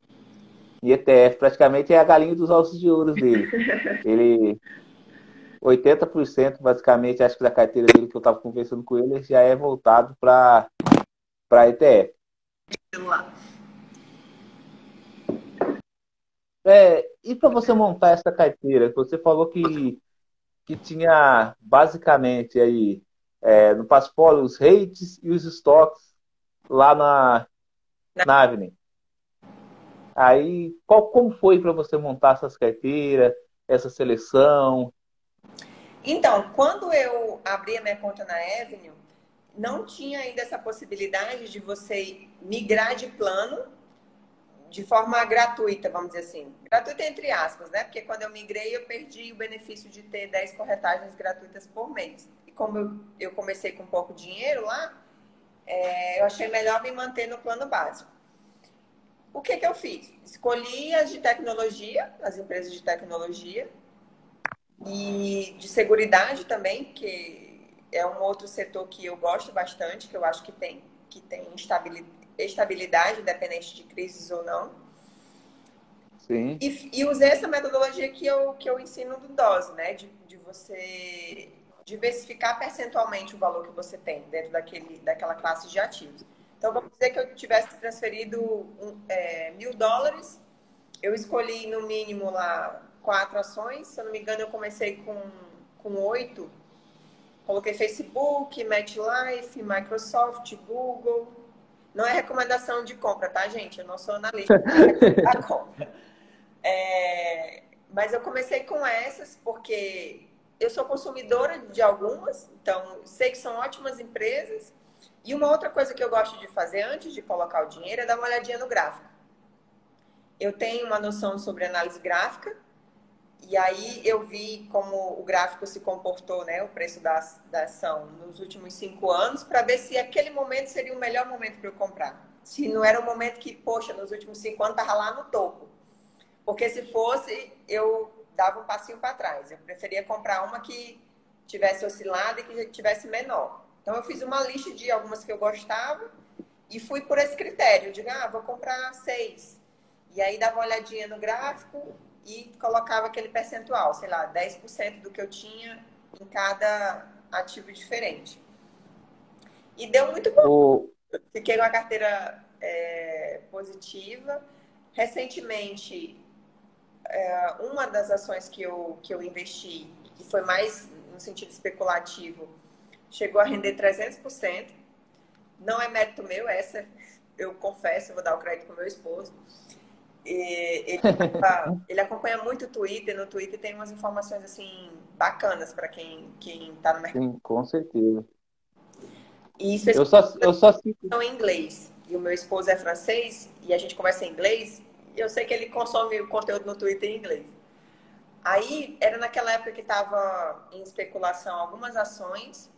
em ETF. Praticamente é a galinha dos ossos de ouro dele. Ele 80% basicamente, acho que da carteira dele que eu estava conversando com ele, já é voltado para ETF. E para você montar essa carteira, você falou que tinha basicamente aí no Passfolio, os rates e os estoques lá na Avenue. Aí, como foi para você montar essas carteiras, essa seleção? Então, quando eu abri a minha conta na Avenue, não tinha ainda essa possibilidade de você migrar de plano de forma gratuita, vamos dizer assim. Gratuita entre aspas, né? Porque quando eu migrei, eu perdi o benefício de ter 10 corretagens gratuitas por mês. E como eu comecei com pouco dinheiro lá, eu achei melhor me manter no plano básico. O que eu fiz? Escolhi as de tecnologia, as empresas de tecnologia, e de seguridade também, que é um outro setor que eu gosto bastante, que eu acho que tem estabilidade, independente de crises ou não. Sim. E usei essa metodologia que eu ensino do DOS, né? De você diversificar percentualmente o valor que você tem dentro daquela classe de ativos. Então, vamos dizer que eu tivesse transferido $1.000, eu escolhi no mínimo lá 4 ações, se eu não me engano, eu comecei com 8. Coloquei Facebook, MetLife, Microsoft, Google. Não é recomendação de compra, tá, gente? Eu não sou analista da compra. Mas eu comecei com essas porque eu sou consumidora de algumas, então sei que são ótimas empresas. E uma outra coisa que eu gosto de fazer antes de colocar o dinheiro é dar uma olhadinha no gráfico. Eu tenho uma noção sobre análise gráfica, e aí eu vi como o gráfico se comportou, né, o preço da ação nos últimos 5 anos, para ver se aquele momento seria o melhor momento para eu comprar. Se não era o momento que, poxa, nos últimos 5 anos estava lá no topo. Porque se fosse, eu dava um passinho para trás. Eu preferia comprar uma que tivesse oscilado e que tivesse menor. Então eu fiz uma lista de algumas que eu gostava e fui por esse critério. Digo, vou comprar 6. E aí dava uma olhadinha no gráfico e colocava aquele percentual, sei lá, 10% do que eu tinha em cada ativo diferente. E deu muito bom. Fiquei com a carteira positiva. Recentemente, uma das ações que eu investi, que foi mais no sentido especulativo, chegou a render 300%. Não é mérito meu, essa eu confesso, eu vou dar o crédito para o meu esposo. Ele acompanha muito o Twitter. No Twitter tem umas informações assim bacanas para quem está no mercado. Sim, com certeza. E Eu especificamente só cito. em inglês. E o meu esposo é francês e a gente conversa em inglês. E eu sei que ele consome o conteúdo no Twitter em inglês. Aí era naquela época que estava em especulação algumas ações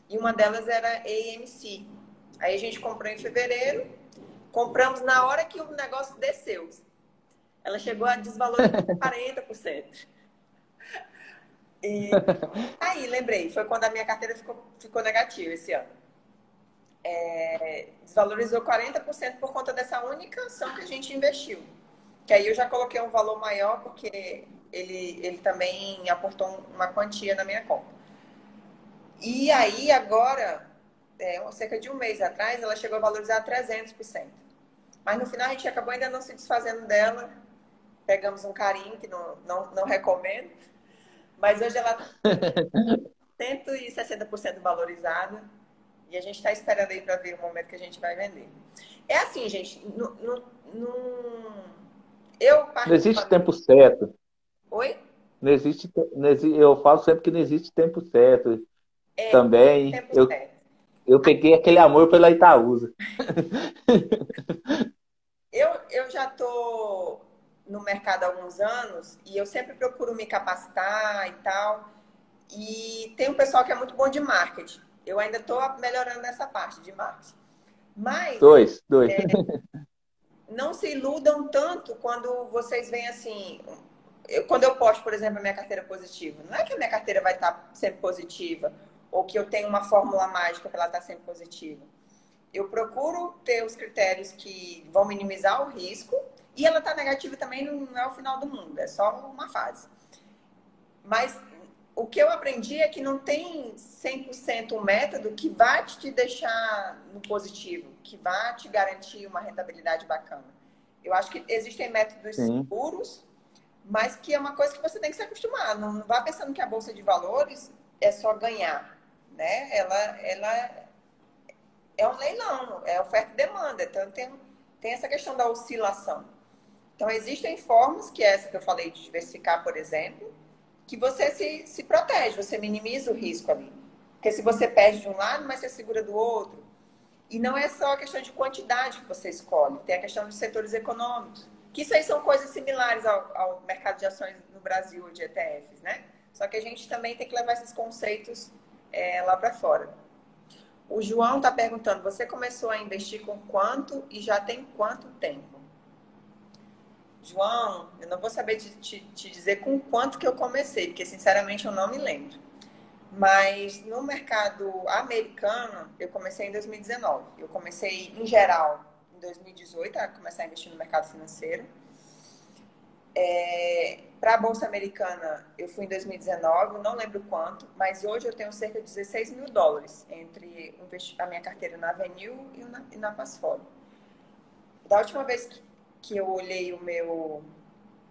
e uma delas era AMC. Aí a gente comprou em fevereiro, compramos na hora que o negócio desceu. Ela chegou a desvalorizar 40%. E aí, lembrei, foi quando a minha carteira ficou negativa esse ano. Desvalorizou 40% por conta dessa única ação que a gente investiu. Que aí eu já coloquei um valor maior porque ele também aportou uma quantia na minha conta. E aí, agora, cerca de um mês atrás, ela chegou a valorizar 300%. Mas no final a gente acabou ainda não se desfazendo dela. Pegamos um carinho que não recomendo. Mas hoje ela está 160% valorizada. E a gente está esperando aí para ver o momento que a gente vai vender. É assim, gente. Não existe tempo certo. Oi? Não existe, eu falo sempre que não existe tempo certo. Também. Tempo certo. Eu peguei aquele amor pela Itaúsa. Eu já estou no mercado há alguns anos e eu sempre procuro me capacitar e tal. E tem um pessoal que é muito bom de marketing. Eu ainda estou melhorando nessa parte de marketing. Mas Dois. não se iludam tanto quando vocês veem assim. Quando eu posto, por exemplo, a minha carteira positiva. Não é que a minha carteira vai estar sempre positiva ou que eu tenho uma fórmula mágica para ela estar sempre positiva. Eu procuro ter os critérios que vão minimizar o risco e ela está negativa também, não é o final do mundo, é só uma fase. Mas o que eu aprendi é que não tem 100% um método que vai te deixar no positivo, que vai te garantir uma rentabilidade bacana. Eu acho que existem métodos seguros, mas que é uma coisa que você tem que se acostumar. Não vá pensando que a Bolsa de Valores é só ganhar. né? Ela é um leilão, é oferta e demanda. Então, tem essa questão da oscilação. Então, existem formas, que é essa que eu falei de diversificar, por exemplo, que você se protege, você minimiza o risco ali. Porque se você perde de um lado, mas você segura do outro. E não é só a questão de quantidade que você escolhe, tem a questão dos setores econômicos, que isso aí são coisas similares ao mercado de ações no Brasil, de ETFs, né? Só que a gente também tem que levar esses conceitos lá para fora. O João está perguntando, você começou a investir com quanto e já tem quanto tempo? João, eu não vou saber te dizer com quanto que eu comecei, porque sinceramente eu não me lembro. Mas no mercado americano, eu comecei em 2019. Eu comecei, em geral, em 2018, a começar a investir no mercado financeiro. Para a Bolsa Americana, eu fui em 2019, não lembro quanto, mas hoje eu tenho cerca de 16 mil dólares entre a minha carteira na Avenue e na Passfolo. Da última vez que eu olhei o meu...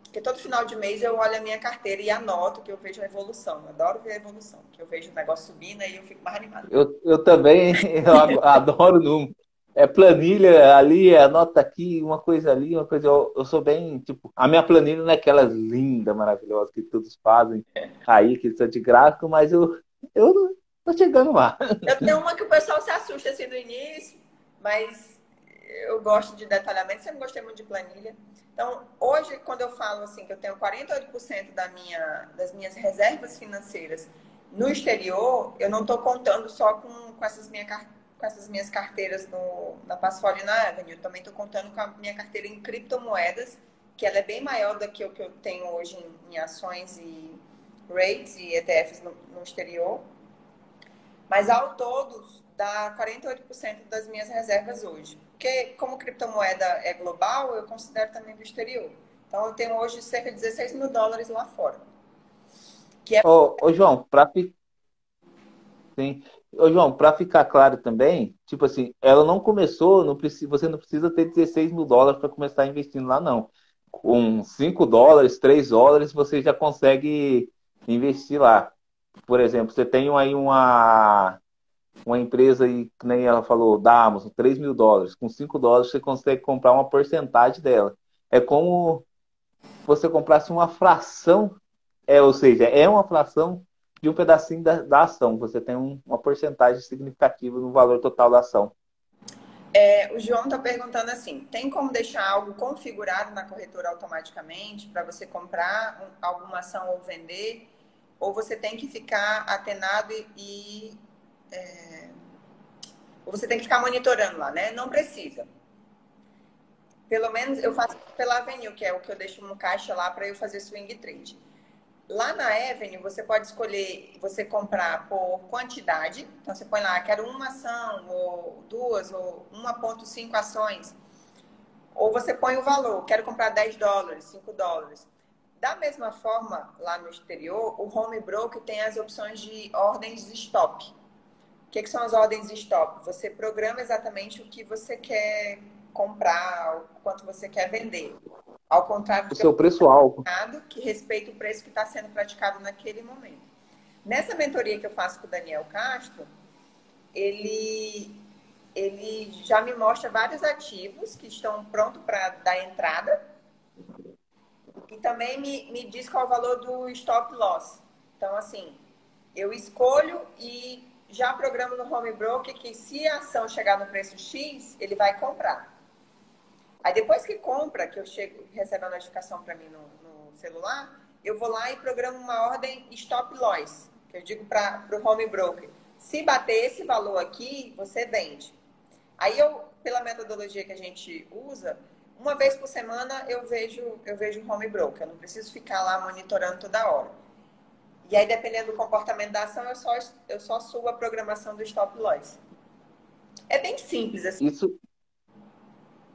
Porque todo final de mês eu olho a minha carteira e anoto que eu vejo a evolução. Eu adoro ver a evolução, que eu vejo o negócio subindo e eu fico mais animada. Eu também eu adoro número. É planilha ali, anota aqui, uma coisa ali, uma coisa. Eu sou bem, tipo, a minha planilha não é aquelas linda, maravilhosa que todos fazem aí, que são de gráfico, mas eu não tô chegando lá. Eu tenho uma que o pessoal se assusta assim no início, mas eu gosto de detalhamento, sempre gostei muito de planilha. Então, hoje, quando eu falo assim que eu tenho 48% das minhas reservas financeiras no exterior, eu não estou contando só com essas minhas carteiras na Passfolo e na Avenue. Eu também estou contando com a minha carteira em criptomoedas, que ela é bem maior do que o que eu tenho hoje em ações e rates e ETFs no exterior. Mas ao todo, dá 48% das minhas reservas hoje. Porque como criptomoeda é global, eu considero também do exterior. Então eu tenho hoje cerca de 16 mil dólares lá fora. Que é... Ô, João, sim. Ô, João, para ficar claro também, tipo assim, ela não começou, você não precisa ter 16 mil dólares para começar investindo lá, não. Com 5 dólares, 3 dólares, você já consegue investir lá. Por exemplo, você tem aí uma empresa aí, que nem ela falou, da Amazon, 3 mil dólares. Com 5 dólares você consegue comprar uma porcentagem dela. É como se você comprasse uma fração, ou seja, é uma fração de um pedacinho da ação. Você tem uma porcentagem significativa no valor total da ação. O João está perguntando assim, tem como deixar algo configurado na corretora automaticamente para você comprar alguma ação ou vender? Ou você tem que ficar atenado ou você tem que ficar monitorando lá, né? Não precisa. Pelo menos eu faço pela Avenue, que é o que eu deixo no caixa lá para eu fazer swing trade. Lá na Avenue, você pode escolher, você comprar por quantidade. Então, você põe lá, quero uma ação, ou duas, ou 1,5 ações. Ou você põe o valor, quero comprar 10 dólares, 5 dólares. Da mesma forma, lá no exterior, o home broker tem as opções de ordens de stop. O que são as ordens de stop? Você programa exatamente o que você quer comprar, o quanto você quer vender. Ao contrário O do seu preço-alvo. que respeita o preço que está sendo praticado naquele momento. Nessa mentoria que eu faço com o Daniel Castro, ele já me mostra vários ativos que estão prontos para dar entrada e também me diz qual é o valor do stop loss. Então, assim, eu escolho e já programo no home broker que se a ação chegar no preço X, ele vai comprar. Aí depois que compra, que eu chego e recebe a notificação para mim no celular, eu vou lá e programo uma ordem stop loss, que eu digo para o home broker. Se bater esse valor aqui, você vende. Aí pela metodologia que a gente usa, uma vez por semana eu vejo o home broker. Eu não preciso ficar lá monitorando toda hora. E aí, dependendo do comportamento da ação, eu só subo a programação do stop loss. É bem simples assim.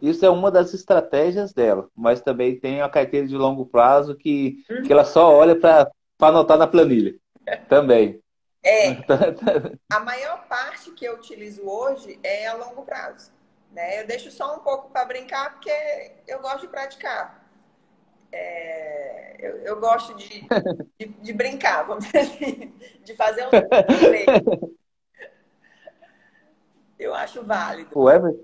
Isso é uma das estratégias dela, mas também tem a carteira de longo prazo que ela só olha para anotar na planilha. Também. A maior parte que eu utilizo hoje é a longo prazo. Né? Eu deixo só um pouco para brincar, porque eu gosto de praticar. Eu gosto de brincar, vamos dizer assim, de fazer um play. Eu acho válido. O Everton,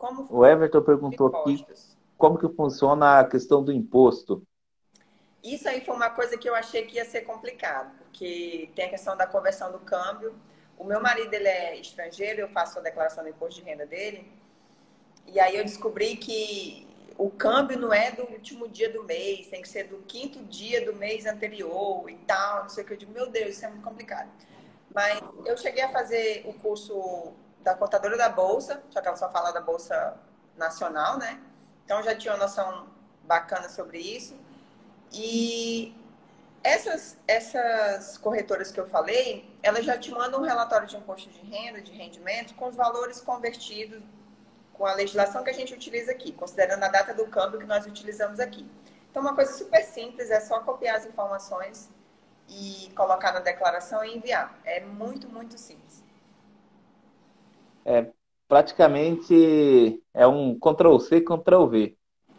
Como o Everton perguntou aqui impostos. como que funciona a questão do imposto. Isso aí foi uma coisa que eu achei que ia ser complicado, porque tem a questão da conversão do câmbio. O meu marido, ele é estrangeiro, eu faço a declaração do imposto de renda dele, e aí eu descobri que o câmbio não é do último dia do mês, tem que ser do quinto dia do mês anterior e tal, não sei o que. Eu digo, meu Deus, isso é muito complicado. Mas eu cheguei a fazer o curso da contadora da Bolsa, só que ela só fala da Bolsa Nacional, né? Então eu já tinha uma noção bacana sobre isso. E essas corretoras que eu falei, elas já te mandam um relatório de imposto de renda, de rendimentos, com os valores convertidos com a legislação que a gente utiliza aqui, considerando a data do câmbio que nós utilizamos aqui. Então, uma coisa super simples, é só copiar as informações e colocar na declaração e enviar. É muito, muito simples. É, praticamente é um Ctrl+C, Ctrl+V.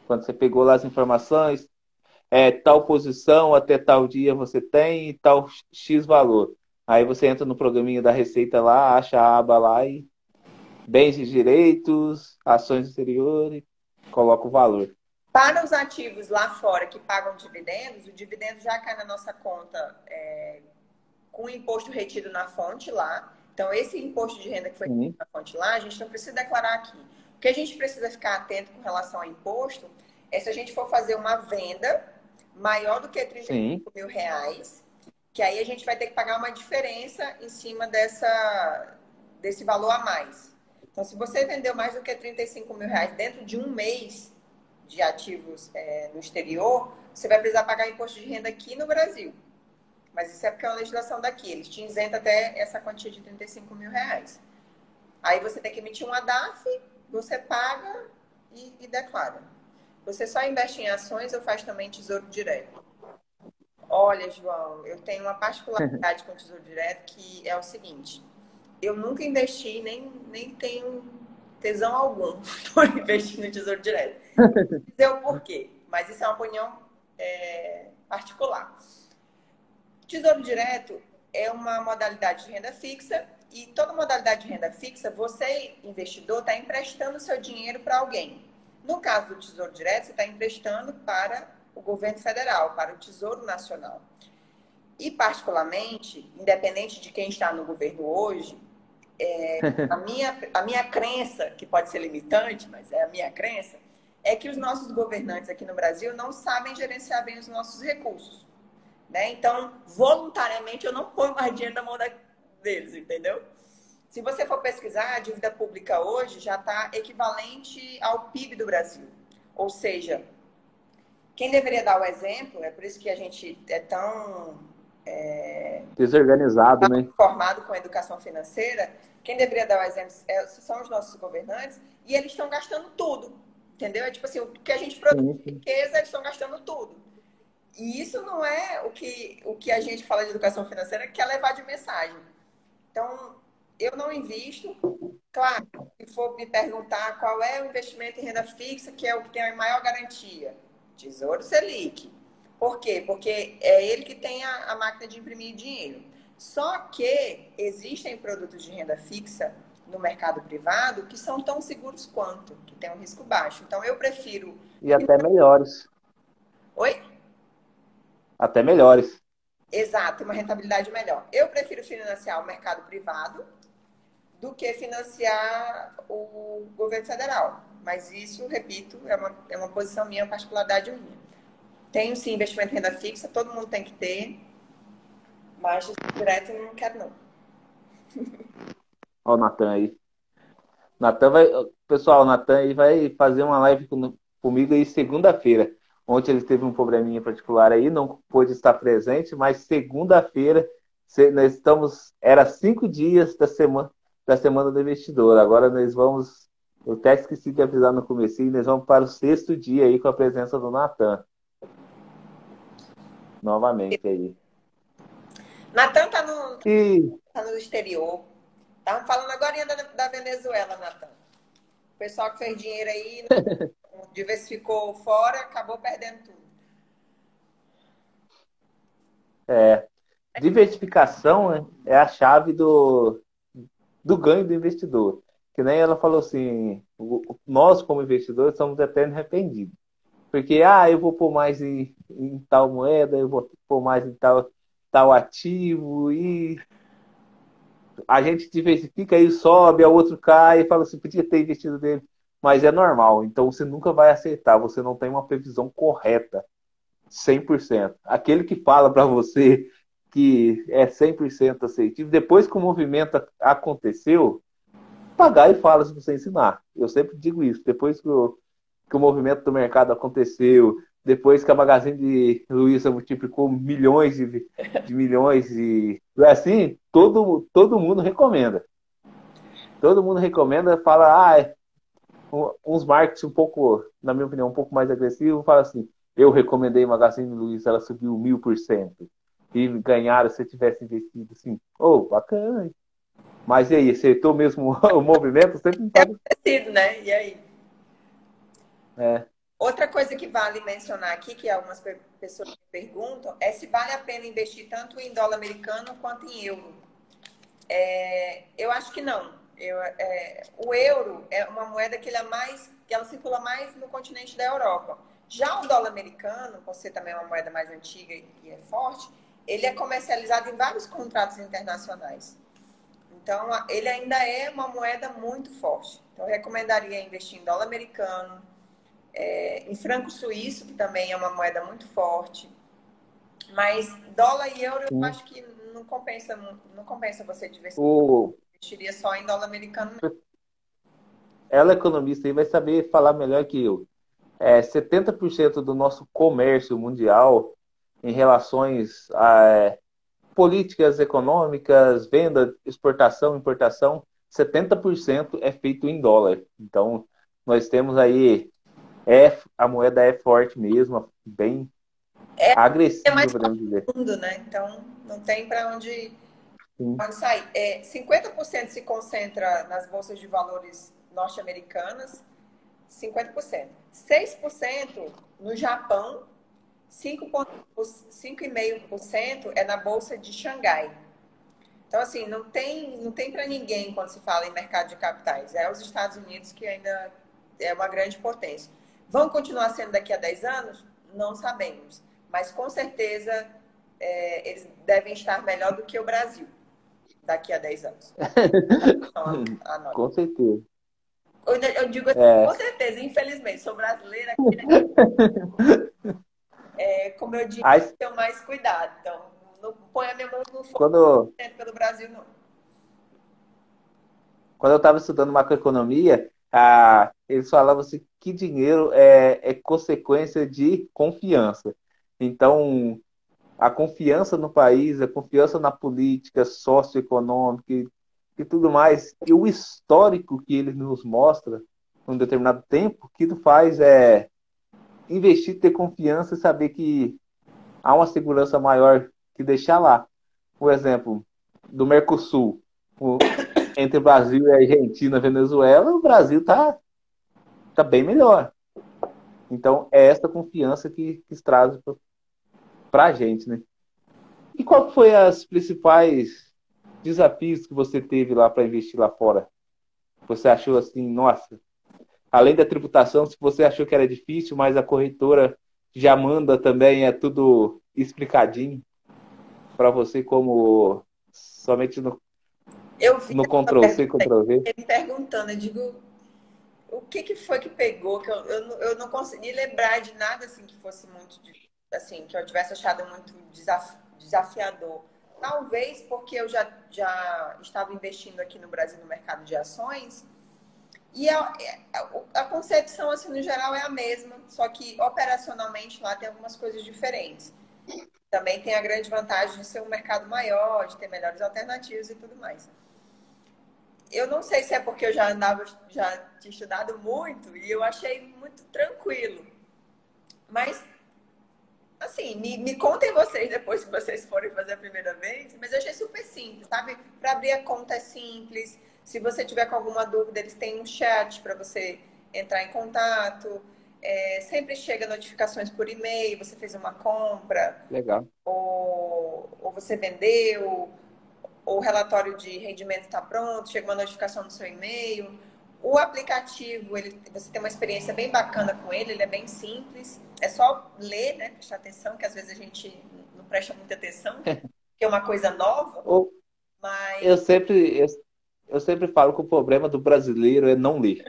Quando você pegou lá as informações, tal posição até tal dia você tem e tal X valor. Aí você entra no programinha da Receita lá, acha a aba lá e bens e direitos, ações exteriores, coloca o valor. Para os ativos lá fora que pagam dividendos, o dividendo já cai na nossa conta com o imposto retido na fonte lá. Então, esse imposto de renda que foi retido Sim, na fonte lá, a gente não precisa declarar aqui. O que a gente precisa ficar atento com relação ao imposto é se a gente for fazer uma venda maior do que sim. 35 mil reais, que aí a gente vai ter que pagar uma diferença em cima desse valor a mais. Então, se você vendeu mais do que 35 mil reais dentro de um mês de ativos no exterior, você vai precisar pagar imposto de renda aqui no Brasil. Mas isso é porque é uma legislação daqui. Eles te isentam até essa quantia de 35 mil reais. Aí você tem que emitir um ADAF, você paga e declara. Você só investe em ações ou faz também tesouro direto? Olha, João, eu tenho uma particularidade com o tesouro direto que é o seguinte. Eu nunca investi, nem tenho tesão algum por investir no tesouro direto. Não dizer o porquê, mas isso é uma opinião particular. Tesouro direto é uma modalidade de renda fixa e toda modalidade de renda fixa, você, investidor, está emprestando seu dinheiro para alguém. No caso do Tesouro Direto, você está emprestando para o governo federal, para o Tesouro Nacional. E, particularmente, independente de quem está no governo hoje, a minha crença, que pode ser limitante, mas é a minha crença, é que os nossos governantes aqui no Brasil não sabem gerenciar bem os nossos recursos. Né? Então, voluntariamente, eu não ponho mais dinheiro na mão deles, entendeu? Se você for pesquisar, a dívida pública hoje já está equivalente ao PIB do Brasil. Ou seja, quem deveria dar o exemplo, é por isso que a gente é tão Desorganizado, né? formado com a educação financeira, quem deveria dar o exemplo são os nossos governantes, e eles estão gastando tudo, entendeu? É tipo assim, o que a gente produz Sim, de sim. riqueza, eles estão gastando tudo. E isso não é o que a gente fala de educação financeira, que é levar de mensagem. Então, eu não invisto. Claro, se for me perguntar qual é o investimento em renda fixa, que é o que tem a maior garantia, Tesouro Selic. Por quê? Porque é ele que tem a máquina de imprimir dinheiro. Só que existem produtos de renda fixa no mercado privado que são tão seguros quanto, que tem um risco baixo. Então, eu prefiro. E até melhores. Oi? Até melhores. Exato, uma rentabilidade melhor. Eu prefiro financiar o mercado privado do que financiar o governo federal. Mas isso, repito, é uma posição minha, uma particularidade minha. Tenho sim investimento em renda fixa, todo mundo tem que ter, mas direto eu não quero não. Olha o Natan aí. Natan vai. Pessoal, o Natan aí vai fazer uma live comigo aí segunda-feira. Ontem ele teve um probleminha particular aí, não pôde estar presente, mas segunda-feira nós estamos. Era 5 dias da semana do investidor. Agora nós vamos. Eu até esqueci de avisar no comecinho, nós vamos para o sexto dia aí com a presença do Natan. Novamente aí. Natan tá E no exterior. Estavam falando agora da Venezuela, Natan. O pessoal que fez dinheiro aí, diversificou fora, acabou perdendo tudo. diversificação, né, é a chave do ganho do investidor. que nem ela falou assim, nós como investidores somos eternos arrependidos. Porque, eu vou pôr mais em tal moeda, eu vou pôr mais em tal ativo, e a gente diversifica, aí sobe, a outro cai, e fala assim, podia ter investido nele, mas é normal, então você nunca vai acertar, você não tem uma previsão correta, 100%. Aquele que fala para você que é 100% assertivo, depois que o movimento aconteceu, pagar e fala se você ensinar. Eu sempre digo isso, depois que o movimento do mercado aconteceu, depois que a Magazine de Luiza multiplicou milhões de milhões e assim, todo mundo recomenda. Todo mundo recomenda, fala, uns marketing um pouco, na minha opinião, um pouco mais agressivo, fala assim, eu recomendei Magazine Luiza, ela subiu 1000%. E ganharam se eu tivesse investido assim. Bacana, hein? Mas e aí, acertou mesmo o movimento? Sempre me Tem fala. acontecido, né? E aí? É. Outra coisa que vale mencionar aqui, que algumas pessoas me perguntam, é se vale a pena investir tanto em dólar americano quanto em euro. Eu acho que não. O euro é uma moeda que ela circula mais no continente da Europa. Já o dólar americano, por ser também uma moeda mais antiga e é forte, ele é comercializado em vários contratos internacionais. Então, ele ainda é uma moeda muito forte. Então, eu recomendaria investir em dólar americano, em franco suíço, que também é uma moeda muito forte. Mas dólar e euro, eu Sim. acho que não compensa você diversificar. O, Investiria só em dólar americano. ela, economista, aí vai saber falar melhor que eu. 70% do nosso comércio mundial em relações a políticas econômicas, venda, exportação, importação, 70% é feito em dólar. Então, nós temos aí, a moeda é forte mesmo, bem É mais agressiva, podemos dizer. profundo, né? Então, não tem para onde Sim. pode sair. 50% se concentra nas bolsas de valores norte-americanas, 50%. 6% no Japão, 5,5% é na bolsa de Xangai. Então, assim, não tem para ninguém quando se fala em mercado de capitais. É os Estados Unidos que ainda é uma grande potência. Vão continuar sendo daqui a 10 anos? Não sabemos. Mas, com certeza, eles devem estar melhor do que o Brasil daqui a 10 anos. Então, anote. Com certeza. Eu digo assim, com É, certeza, infelizmente, sou brasileira, como eu digo, as- tenho mais cuidado. Então, não põe a minha mão no fogo quando, pelo Brasil, não. quando eu estava estudando macroeconomia, eles falavam assim que dinheiro é consequência de confiança. Então, a confiança no país, a confiança na política socioeconômica e tudo mais, e o histórico que ele nos mostra num determinado tempo, que tu faz investir, ter confiança e saber que há uma segurança maior que deixar lá. Por exemplo, do Mercosul, entre Brasil e Argentina, Venezuela, o Brasil tá bem melhor. Então, é essa confiança que traz para a gente, né? E qual foi as principais desafios que você teve lá para investir lá fora? Você achou assim, nossa, além da tributação, se você achou que era difícil, mas a corretora já manda também, é tudo explicadinho para você como somente Eu vi no essa Ctrl+C, pergunta aí, Ctrl+V? me perguntando, eu digo, o que foi que pegou, que eu não consegui lembrar de nada assim que fosse muito, assim, que eu tivesse achado muito desafiador. Talvez porque eu já estava investindo aqui no Brasil no mercado de ações e a concepção, assim, no geral é a mesma, só que operacionalmente lá tem algumas coisas diferentes. Também tem a grande vantagem de ser um mercado maior, de ter melhores alternativas e tudo mais. Eu não sei se é porque eu já tinha estudado muito e eu achei muito tranquilo. Mas, assim, me contem vocês depois que vocês forem fazer a primeira vez. Mas eu achei super simples, sabe? Para abrir a conta é simples. Se você tiver com alguma dúvida, eles têm um chat para você entrar em contato. Sempre chega notificações por e-mail, você fez uma compra, Legal. ou você vendeu, o relatório de rendimento está pronto, chega uma notificação no seu e-mail. O aplicativo, você tem uma experiência bem bacana com ele, ele é bem simples. É só ler, né? Prestar atenção, que às vezes a gente não presta muita atenção, que é uma coisa nova, Ou eu mas sempre, eu, eu sempre falo que o problema do brasileiro é não ler.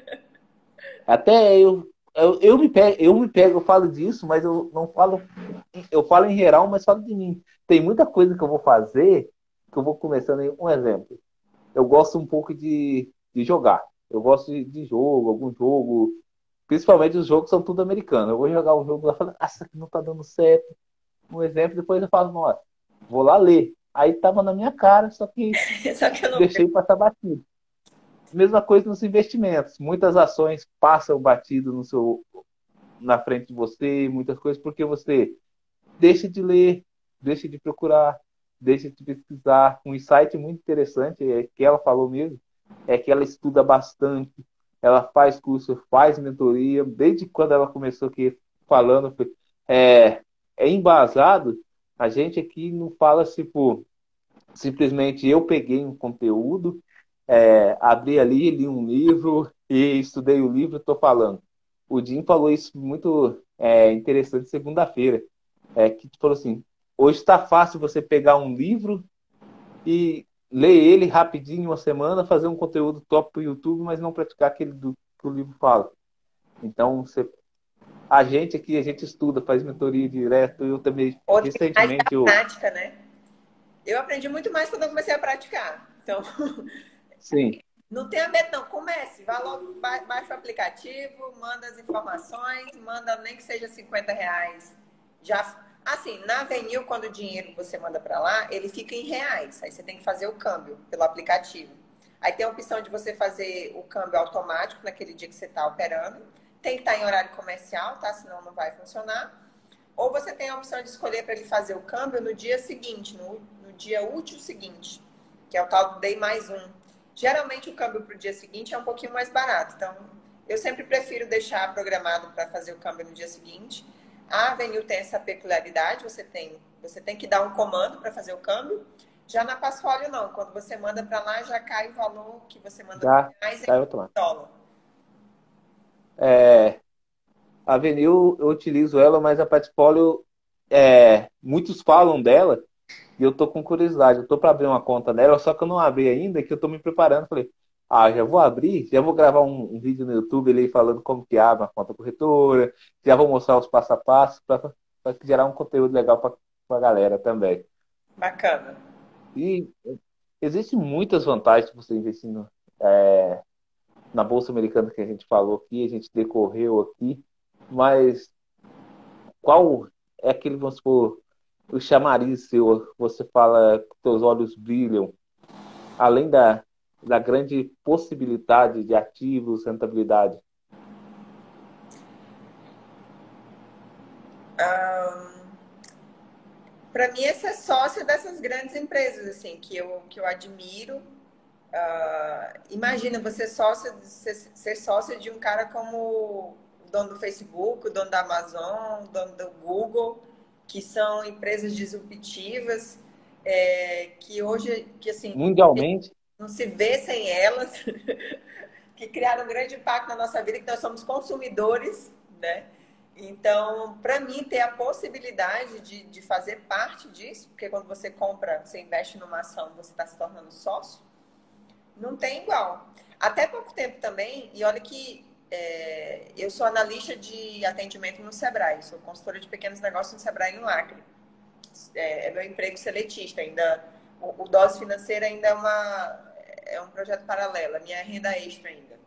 Até eu falo disso, mas eu não falo, eu falo em geral, mas falo de mim. Tem muita coisa que eu vou fazer, que eu vou começando aí. Um exemplo. Eu gosto um pouco de jogar. Eu gosto de jogo, algum jogo. Principalmente os jogos são tudo americanos. Eu vou jogar um jogo lá e falo, ah, isso aqui não tá dando certo. Um exemplo, depois eu falo, nossa, vou lá ler. Aí tava na minha cara, só que só que eu não. deixei passar batido. Mesma coisa nos investimentos. Muitas ações passam batido na frente de você, muitas coisas, porque você deixa de ler, deixa de procurar, deixa de pesquisar. Um insight muito interessante é que ela falou mesmo, é que ela estuda bastante, ela faz curso, faz mentoria, desde quando ela começou aqui falando, é, é embasado. A gente aqui não fala tipo, simplesmente eu peguei um conteúdo, abri ali, li um livro e estudei o livro, estou falando. O Jim falou isso muito interessante segunda-feira, que falou assim, hoje está fácil você pegar um livro e ler ele rapidinho uma semana, fazer um conteúdo top para o YouTube, mas não praticar aquele que o livro fala. Então, a gente aqui, a gente estuda, faz mentoria direto, eu também, Outro mais da recentemente, prática, né? Eu aprendi muito mais quando eu comecei a praticar. Então, sim, não tenha medo, não. Comece. Vá logo, baixa o aplicativo, manda as informações, manda nem que seja R$ 50. Já, assim, na Avenil, quando o dinheiro você manda para lá, ele fica em reais. Aí você tem que fazer o câmbio pelo aplicativo. Aí tem a opção de você fazer o câmbio automático naquele dia que você está operando. Tem que estar em horário comercial, tá? Senão não vai funcionar. Ou você tem a opção de escolher para ele fazer o câmbio no dia seguinte, no dia útil seguinte, que é o tal do Day mais um. Geralmente o câmbio para o dia seguinte é um pouquinho mais barato. Então, eu sempre prefiro deixar programado para fazer o câmbio no dia seguinte. A Avenil tem essa peculiaridade, você tem que dar um comando para fazer o câmbio. Já na Passfolio não, quando você manda para lá já cai o valor que você manda para já reais caiu em automático. dólar. A Avenil eu utilizo ela, mas a Portfolio, muitos falam dela e eu tô com curiosidade. Eu tô para abrir uma conta nela, só que eu não abri ainda, que eu tô me preparando. Falei, já vou abrir, já vou gravar um vídeo no YouTube ali falando como que abre uma conta corretora, já vou mostrar os passo a passo para gerar um conteúdo legal para a galera também. Bacana. E existem muitas vantagens de você investindo na Bolsa Americana que a gente falou aqui, a gente decorreu aqui, mas qual é aquele, vamos supor, o chamariz seu, você fala que teus olhos brilham, além da grande possibilidade de ativos, rentabilidade? Para mim, é ser sócia dessas grandes empresas, assim, que eu admiro. Imagina você ser sócia de um cara como o dono do Facebook, o dono da Amazon, o dono do Google, que são empresas disruptivas, que hoje, que assim, Mundialmente, não se vê sem elas, que criaram um grande impacto na nossa vida, que nós somos consumidores, né? Então, para mim, ter a possibilidade de fazer parte disso, porque quando você compra, você investe numa ação, você está se tornando sócio, não tem igual. Até pouco tempo também, e olha que eu sou analista de atendimento no Sebrae, sou consultora de pequenos negócios no Sebrae no Acre. É meu emprego seletista, ainda o Dose Financeira ainda é um projeto paralelo, é minha renda extra ainda.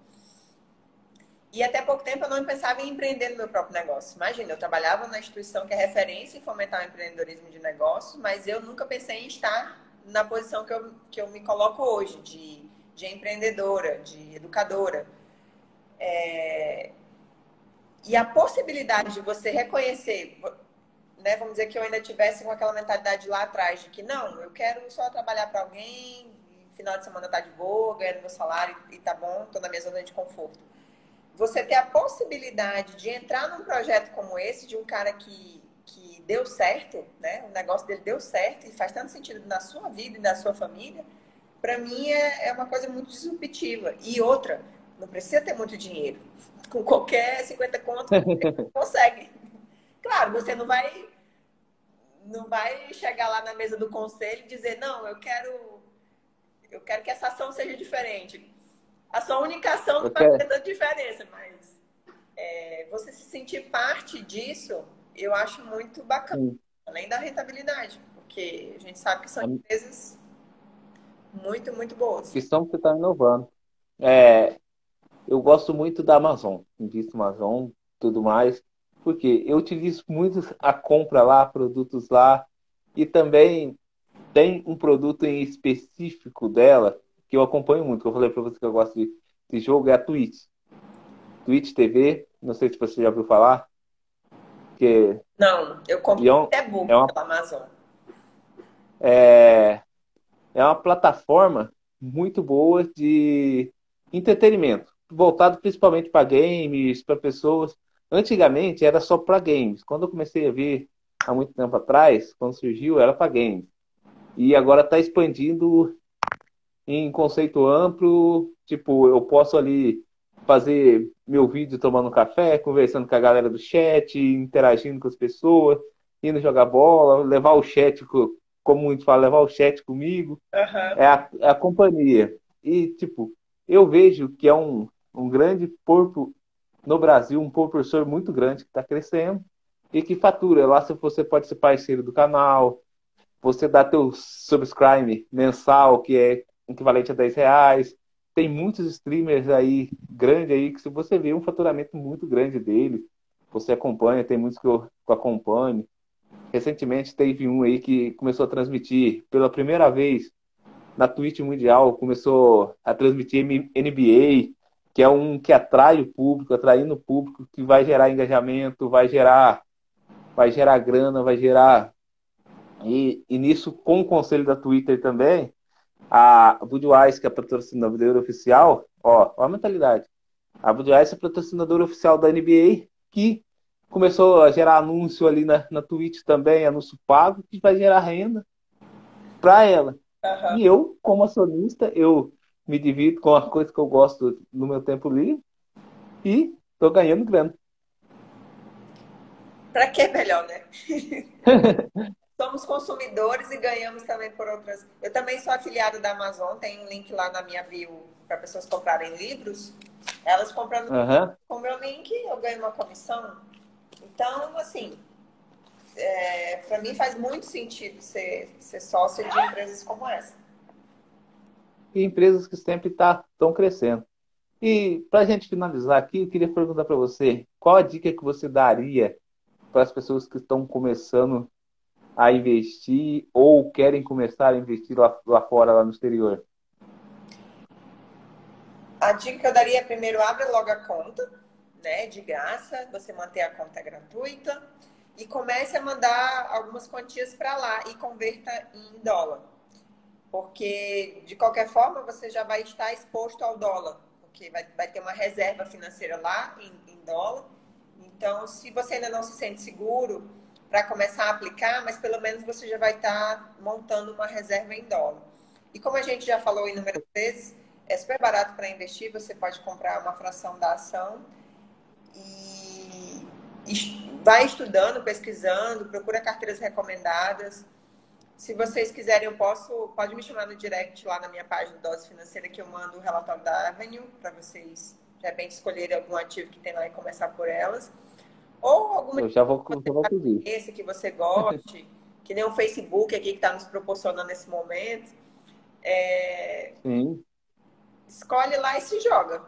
E até pouco tempo eu não pensava em empreender no meu próprio negócio. Imagina, eu trabalhava na instituição que é referência em fomentar o empreendedorismo de negócios, mas eu nunca pensei em estar na posição que eu me coloco hoje, de empreendedora, de educadora. E a possibilidade de você reconhecer, né, vamos dizer que eu ainda tivesse com aquela mentalidade lá atrás, de que não, eu quero só trabalhar para alguém, final de semana tá de boa, ganhando meu salário e tá bom, tô na minha zona de conforto. Você ter a possibilidade de entrar num projeto como esse, de um cara que que deu certo, né? O negócio dele deu certo e faz tanto sentido na sua vida e na sua família, para mim é uma coisa muito disruptiva. E outra, não precisa ter muito dinheiro. Com qualquer 50 conto, você consegue. Claro, você não vai chegar lá na mesa do conselho e dizer, não, eu quero que essa ação seja diferente. A sua única ação não Eu vai fazer quero... tanta diferença, mas você se sentir parte disso, eu acho muito bacana, Sim. além da rentabilidade, porque a gente sabe que são A empresas muito, muito boas. questão que você está inovando. É, eu gosto muito da Amazon, invisto na Amazon, tudo mais, porque eu utilizo muito a compra lá, produtos lá, e também tem um produto em específico dela que eu acompanho muito, que eu falei para você que eu gosto de jogo, é a Twitch. Twitch TV, não sei se você já ouviu falar, que Não, eu e compro até é book uma, pela Amazon. é, é uma plataforma muito boa de entretenimento, voltado principalmente para games, para pessoas. Antigamente era só para games. Quando eu comecei a ver há muito tempo atrás, quando surgiu, era para games. E agora está expandindo em conceito amplo. Tipo, eu posso ali fazer meu vídeo tomando café, conversando com a galera do chat, interagindo com as pessoas, indo jogar bola, levar o chat, como muito fala, levar o chat comigo. Aham. É a companhia. E, tipo, eu vejo que é um grande corpo no Brasil, um professor muito grande que está crescendo e que fatura. Lá se você pode ser parceiro do canal, você dá teu subscribe mensal, que é equivalente a R$ 10. Tem muitos streamers aí, grande aí, que se você vê um faturamento muito grande deles, você acompanha, tem muitos que eu acompanho. Recentemente teve um aí que começou a transmitir pela primeira vez na Twitch Mundial, começou a transmitir NBA, que é um que atrai o público, atraindo o público, que vai gerar engajamento, vai gerar grana, vai gerar. E nisso, com o conselho da Twitter também, a Budweiser, que é a patrocinadora oficial, ó a mentalidade. A Budweiser é a patrocinadora oficial da NBA, que começou a gerar anúncio ali na Twitch também, anúncio pago, que vai gerar renda para ela. Aham. E eu, como acionista, eu me divido com a coisa que eu gosto no meu tempo livre e tô ganhando grana. Para que melhor, né? Somos consumidores e ganhamos também por outras. Eu também sou afiliada da Amazon, tem um link lá na minha bio para pessoas comprarem livros. Elas comprando Aham. com o meu link, eu ganho uma comissão. Então, assim, para mim faz muito sentido ser sócio de empresas como essa. E empresas que sempre estão crescendo. E para a gente finalizar aqui, eu queria perguntar para você, qual a dica que você daria para as pessoas que estão começando a investir ou querem começar a investir lá fora, lá no exterior? A dica que eu daria é primeiro abre logo a conta, né, de graça, você manter a conta gratuita e comece a mandar algumas quantias para lá e converta em dólar. Porque, de qualquer forma, você já vai estar exposto ao dólar, porque vai ter uma reserva financeira lá em dólar. Então, se você ainda não se sente seguro para começar a aplicar, mas pelo menos você já vai estar montando uma reserva em dólar. E como a gente já falou inúmeras vezes, é super barato para investir, você pode comprar uma fração da ação e vai estudando, pesquisando, procura carteiras recomendadas. Se vocês quiserem, pode me chamar no direct lá na minha página Dose Financeira que eu mando o relatório da Avenue para vocês, de repente, escolherem algum ativo que tem lá e começar por elas. Ou alguma Eu já vou pedir. esse que você goste, que nem o Facebook aqui que está nos proporcionando nesse momento. Sim, Escolhe lá e se joga.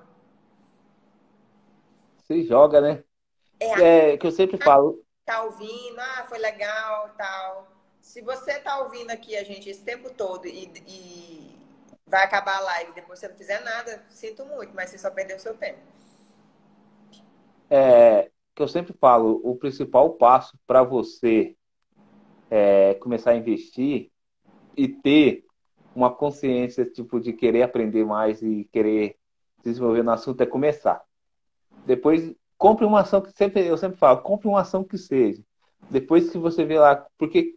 se joga, né? É, É que eu sempre falo, tá ouvindo, foi legal, tal. Se você tá ouvindo aqui a gente esse tempo todo e vai acabar a live e depois você não fizer nada, sinto muito, mas você só perdeu o seu tempo. o principal passo para você começar a investir e ter uma consciência tipo de querer aprender mais e querer se desenvolver no assunto é começar. Depois compre uma ação que eu sempre falo, compre uma ação que seja. Depois que você vê lá por que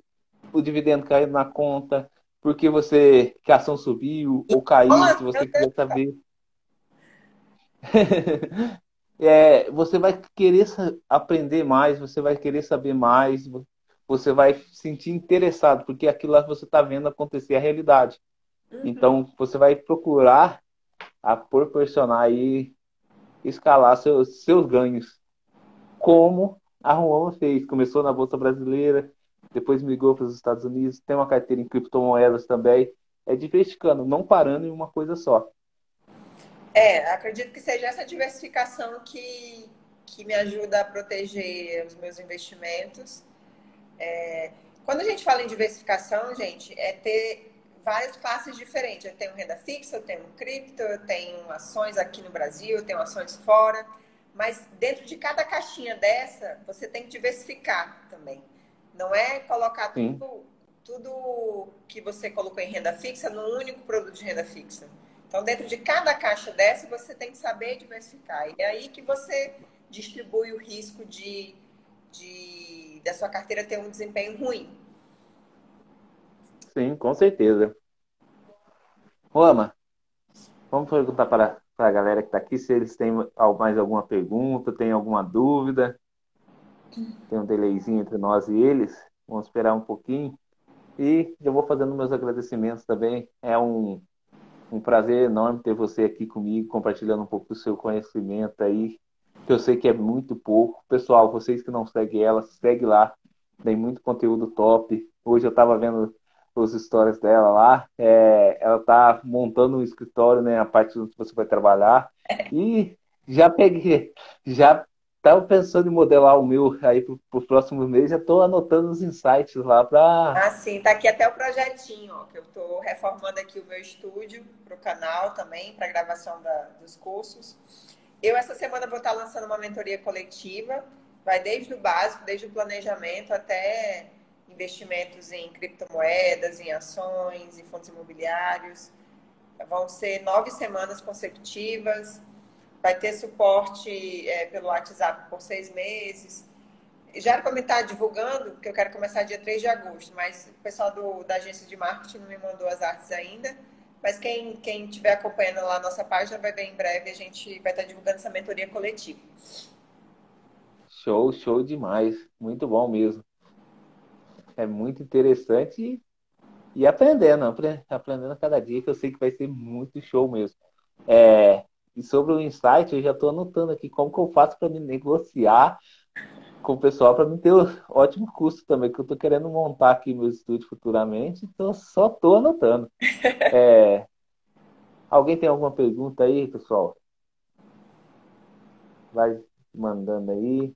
o dividendo caiu na conta, por que a ação subiu ou caiu, se Oh, você meu Deus. quiser saber. Você vai querer aprender mais, você vai querer saber mais, você vai se sentir interessado, porque aquilo lá que você está vendo acontecer é a realidade. Uhum. Então, você vai procurar a proporcionar e escalar seus ganhos, como a Ruama fez. Começou na Bolsa Brasileira, depois migrou para os Estados Unidos, tem uma carteira em criptomoedas também. É diversificando, não parando em uma coisa só. Acredito que seja essa diversificação que me ajuda a proteger os meus investimentos. Quando a gente fala em diversificação, gente, é ter várias classes diferentes. Eu tenho renda fixa, eu tenho cripto, eu tenho ações aqui no Brasil, eu tenho ações fora. Mas dentro de cada caixinha dessa, você tem que diversificar também. Não é colocar Sim, tudo que você colocou em renda fixa num único produto de renda fixa. Então, dentro de cada caixa dessa, você tem que saber diversificar. E é aí que você distribui o risco da sua carteira ter um desempenho ruim. sim, com certeza. Roma, vamos perguntar para a galera que está aqui se eles têm mais alguma pergunta, tem alguma dúvida. Tem um delayzinho entre nós e eles. Vamos esperar um pouquinho. E eu vou fazendo meus agradecimentos também. É um prazer enorme ter você aqui comigo, compartilhando um pouco do seu conhecimento aí, que eu sei que é muito pouco. Pessoal, vocês que não seguem ela, segue lá. Tem muito conteúdo top. Hoje eu estava vendo os stories dela lá. Ela está montando um escritório, né? A parte onde você vai trabalhar. E já peguei, já estava pensando em modelar o meu aí para o próximo mês. Já estou anotando os insights lá para. Ah, sim, tá aqui até o projetinho, ó, que eu tô reformando aqui o meu estúdio para o canal também, para gravação dos cursos. Eu, essa semana, vou estar lançando uma mentoria coletiva, vai desde o básico, desde o planejamento até investimentos em criptomoedas, em ações, em fundos imobiliários. Vão ser 9 semanas consecutivas, vai ter suporte pelo WhatsApp por 6 meses. Já era para me estar divulgando, porque eu quero começar dia 3 de agosto, mas o pessoal da agência de marketing não me mandou as artes ainda. Mas quem estiver acompanhando lá a nossa página vai ver em breve, a gente vai estar divulgando essa mentoria coletiva. Show, show demais. Muito bom mesmo. É muito interessante e aprendendo, aprendendo a cada dia, que eu sei que vai ser muito show mesmo. E sobre o insight, eu já estou anotando aqui como que eu faço para me negociar com o pessoal para me ter ótimo custo também, que eu estou querendo montar aqui meu estúdio futuramente, então só estou anotando. Alguém tem alguma pergunta aí, pessoal? Vai mandando aí.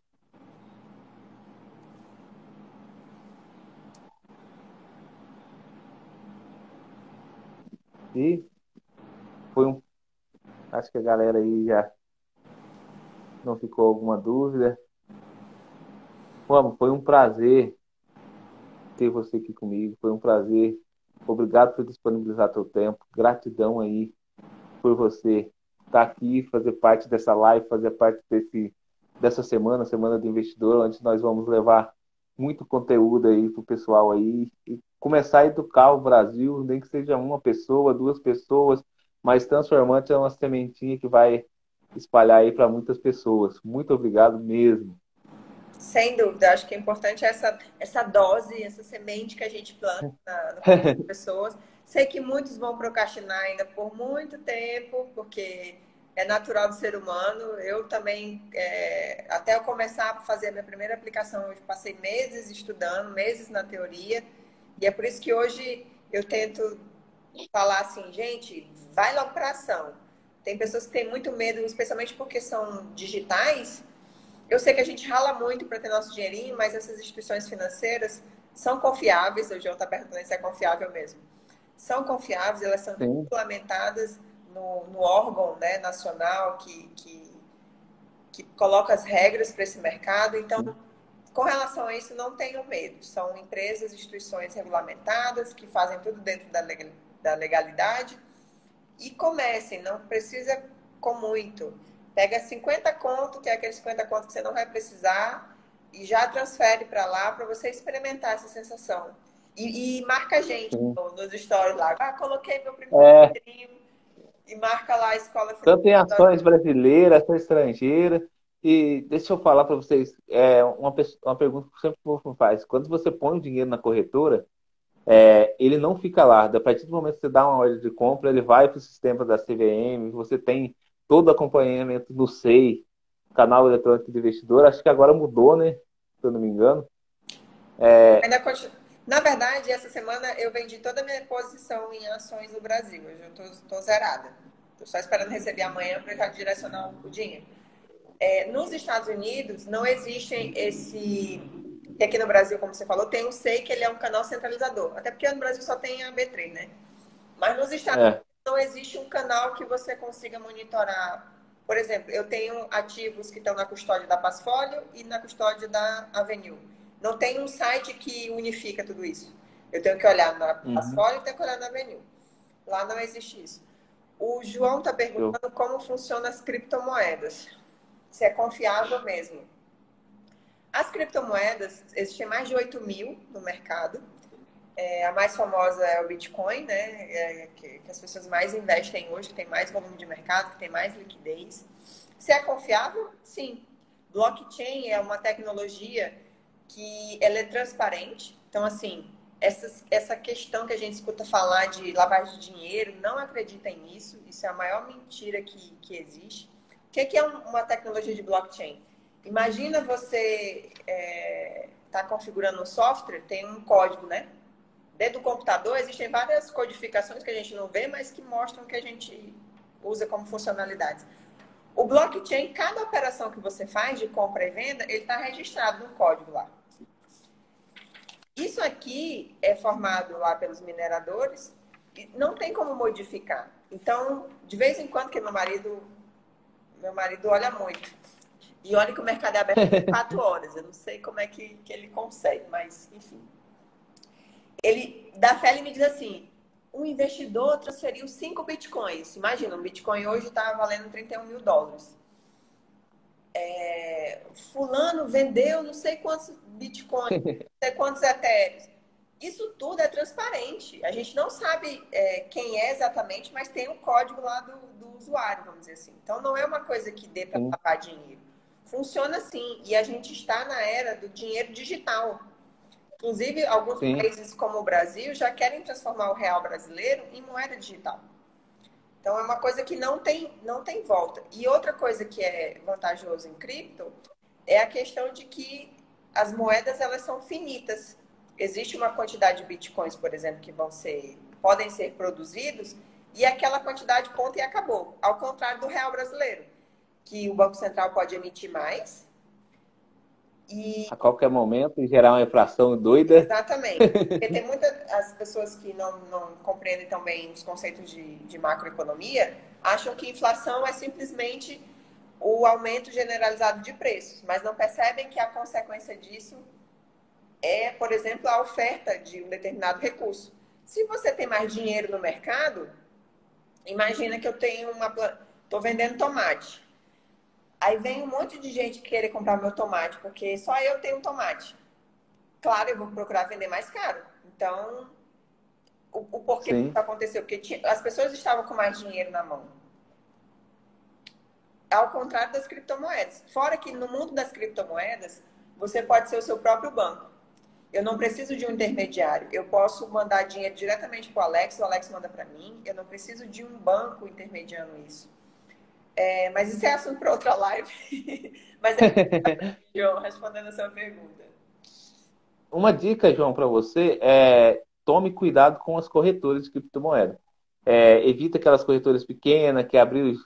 E foi um. Acho que a galera aí já não ficou alguma dúvida. Vamos, foi um prazer ter você aqui comigo. Foi um prazer. Obrigado por disponibilizar teu tempo. Gratidão aí por você estar aqui, fazer parte dessa live, fazer parte dessa semana, Semana do Investidor, onde nós vamos levar muito conteúdo aí para o pessoal aí e começar a educar o Brasil, nem que seja uma pessoa, duas pessoas, mas transformante é uma sementinha que vai espalhar aí para muitas pessoas. Muito obrigado mesmo. Sem dúvida, acho que é importante essa dose, essa semente que a gente planta no coração das pessoas. Sei que muitos vão procrastinar ainda por muito tempo, porque é natural do ser humano. Eu também, até eu começar a fazer a minha primeira aplicação, eu passei meses estudando, meses na teoria, e é por isso que hoje eu tento falar assim, gente, vai logo para ação. Tem pessoas que têm muito medo, especialmente porque são digitais. Eu sei que a gente rala muito para ter nosso dinheirinho, mas essas instituições financeiras são confiáveis. O João está perguntando se é confiável mesmo. São confiáveis, elas são Sim, regulamentadas no órgão, né, nacional que coloca as regras para esse mercado. Então, sim, com relação a isso, não tenham medo. São empresas, instituições regulamentadas que fazem tudo dentro da legalidade. E comecem, não precisa com muito. Pega 50 conto, que é aqueles 50 conto que você não vai precisar, e já transfere para lá para você experimentar essa sensação. E marca a gente nos stories lá. Ah, coloquei meu primeiro É, livrinho e marca lá a escola tanto em Feliz. ações brasileiras, ações estrangeiras. E deixa eu falar para vocês, uma pergunta que sempre o povo faz. Quando você põe o dinheiro na corretora, ele não fica lá. A partir do momento que você dá uma ordem de compra, ele vai para o sistema da CVM, você tem todo o acompanhamento do SEI, canal eletrônico de investidor. Acho que agora mudou, né? Se eu não me engano. Ainda Na verdade, essa semana eu vendi toda a minha posição em ações no Brasil. Eu já estou zerada. Estou só esperando receber amanhã para já direcionar o dinheiro. Nos Estados Unidos, não existe esse... E aqui no Brasil, como você falou, tem o SEI, que ele é um canal centralizador. Até porque no Brasil só tem a B3, né? Mas nos Estados Unidos É, não existe um canal que você consiga monitorar. Por exemplo, eu tenho ativos que estão na custódia da Passfolio e na custódia da Avenue. Não tem um site que unifica tudo isso. Eu tenho que olhar na uhum, Passfolio e tenho que olhar na Avenue. Lá não existe isso. O João está eu, perguntando como funcionam as criptomoedas. Se é confiável mesmo. As criptomoedas, existem mais de 8 mil no mercado. A mais famosa é o Bitcoin, né? Que as pessoas mais investem hoje, que tem mais volume de mercado, que tem mais liquidez. Se é confiável? Sim. Blockchain é uma tecnologia que ela é transparente. Então, assim, essa questão que a gente escuta falar de lavagem de dinheiro, não acreditem nisso. Isso é a maior mentira que existe. O que é uma tecnologia de blockchain? Imagina você tá configurando um software, tem um código, né? Dentro do computador existem várias codificações que a gente não vê, mas que mostram que a gente usa como funcionalidades. O blockchain, cada operação que você faz de compra e venda, ele está registrado no código lá. Isso aqui é formado lá pelos mineradores e não tem como modificar. Então, de vez em quando, que meu marido olha muito. E olha que o mercado é aberto 4 horas. Eu não sei como é que ele consegue, mas enfim. Ele da fé, ele me diz assim: um investidor transferiu 5 bitcoins. Imagina, um bitcoin hoje está valendo US$ 31.000. Fulano vendeu não sei quantos bitcoins, não sei quantos etéreos. Isso tudo é transparente. A gente não sabe quem é exatamente, mas tem um código lá do usuário, vamos dizer assim. Então não é uma coisa que dê para sim, lavar dinheiro. Funciona assim. E a gente está na era do dinheiro digital. Inclusive, alguns sim. países como o Brasil já querem transformar o real brasileiro em moeda digital. Então, é uma coisa que não tem volta. E outra coisa que é vantajoso em cripto é a questão de que as moedas elas são finitas. Existe uma quantidade de bitcoins, por exemplo, que podem ser produzidos e aquela quantidade ponto e acabou. Ao contrário do real brasileiro, que o Banco Central pode emitir mais e A qualquer momento, e gerar uma inflação doida. exatamente. Porque tem muitas as pessoas que não compreendem tão bem os conceitos de macroeconomia, acham que inflação é simplesmente o aumento generalizado de preços, mas não percebem que a consequência disso é, por exemplo, a oferta de um determinado recurso. Se você tem mais dinheiro no mercado, imagina que eu tenho estou vendendo tomate. Aí vem um monte de gente querer comprar meu tomate, porque só eu tenho tomate. Claro, eu vou procurar vender mais caro. Então, o porquê isso Sim. aconteceu? Porque as pessoas estavam com mais dinheiro na mão. Ao contrário das criptomoedas. Fora que no mundo das criptomoedas, você pode ser o seu próprio banco. Eu não preciso de um intermediário. Eu posso mandar dinheiro diretamente para o Alex manda para mim. Eu não preciso de um banco intermediando isso. Mas isso é assunto para outra live. Mas João, respondendo a sua pergunta. Uma dica, João, para você é tome cuidado com as corretoras de criptomoeda. Evita aquelas corretoras pequenas que abriu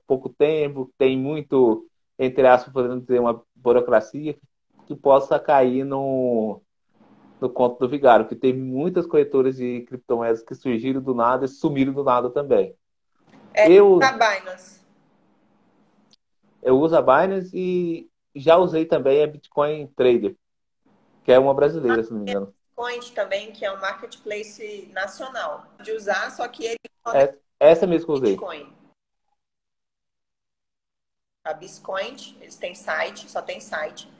pouco tempo, tem muito, entre aspas, podemos dizer, uma burocracia que possa cair no conto do vigário, que tem muitas corretoras de criptomoedas que surgiram do nada e sumiram do nada também. Na Eu, Binance. eu uso a Binance e já usei também a Bitcoin Trader, que é uma brasileira, se não me engano. Point também, que é um marketplace nacional de usar, só que ele só tem Essa mesmo que eu usei. Bitcoin. A Biscoint, eles têm site, só tem site.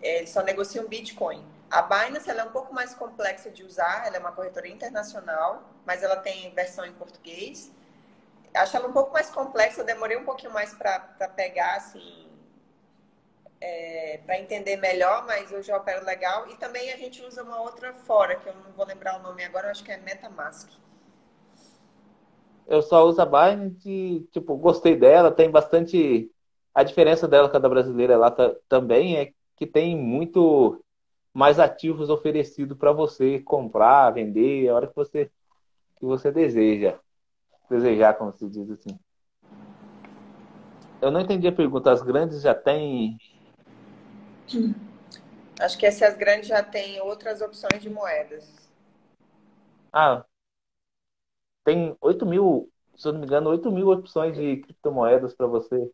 Eles só negociam Bitcoin. A Binance ela é um pouco mais complexa de usar, ela é uma corretora internacional, mas ela tem versão em português. Acho ela um pouco mais complexa, eu demorei um pouquinho mais para pegar, assim, para entender melhor, mas eu já opero legal. E também a gente usa uma outra fora, que eu não vou lembrar o nome agora, eu acho que é MetaMask. Eu só uso a Binance e, tipo, gostei dela, tem bastante... A diferença dela com a da brasileira lá também é que tem muito mais ativos oferecidos para você comprar, vender, a hora que você deseja. Desejar, como se diz assim. Eu não entendi a pergunta. As grandes já têm... Acho que essas grandes já têm outras opções de moedas. Ah, tem 8.000, se eu não me engano, 8.000 opções de criptomoedas para você,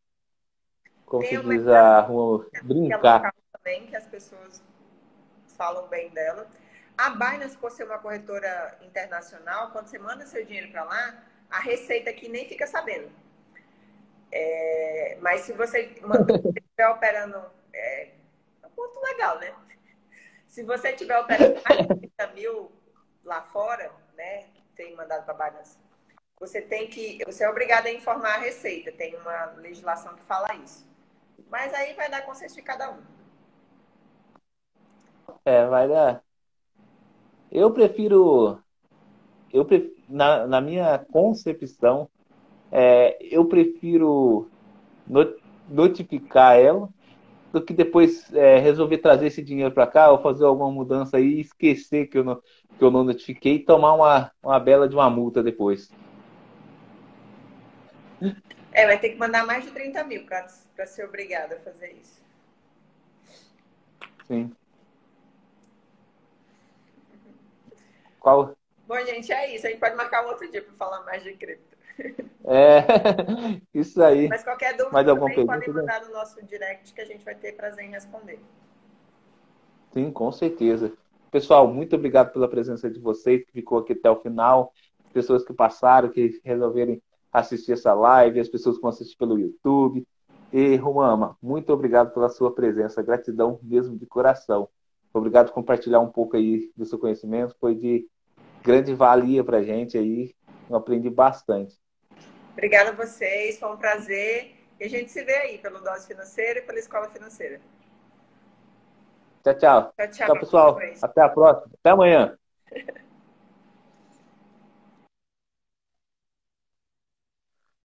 como Tem se o diz, a que é brincar. local também, que as pessoas falam bem dela. A Binance, por ser uma corretora internacional, quando você manda seu dinheiro para lá, a receita aqui nem fica sabendo. Mas se você estiver operando, é um ponto legal, né? Se você estiver operando mais de 30 mil lá fora, né, tem mandado para a Binance, você é obrigado a informar a receita. Tem uma legislação que fala isso. Mas aí vai dar consenso de cada um. Vai dar. Eu prefiro, na minha concepção, eu prefiro no- notificar ela do que depois resolver trazer esse dinheiro para cá ou fazer alguma mudança aí e esquecer que eu não notifiquei e tomar uma bela de uma multa depois. Vai ter que mandar mais de 30 mil para ser obrigado a fazer isso. Sim. Qual? Bom, gente, é isso. A gente pode marcar um outro dia para falar mais de cripto. É, isso aí. Mas qualquer dúvida Mais alguma também pergunta, podem né? mandar no nosso direct que a gente vai ter prazer em responder. Sim, com certeza. Pessoal, muito obrigado pela presença de vocês que ficou aqui até o final, pessoas que passaram, que resolverem assistir essa live, as pessoas que vão assistir pelo YouTube. E, Romama, muito obrigado pela sua presença, gratidão mesmo de coração. Obrigado por compartilhar um pouco aí do seu conhecimento, foi de grande valia para a gente aí, eu aprendi bastante. Obrigada a vocês, foi um prazer. E a gente se vê aí pelo Dose Financeira e pela Escola Financeira. Tchau, tchau. Tchau, Tchau, tchau. pessoal. Até a próxima. Até amanhã.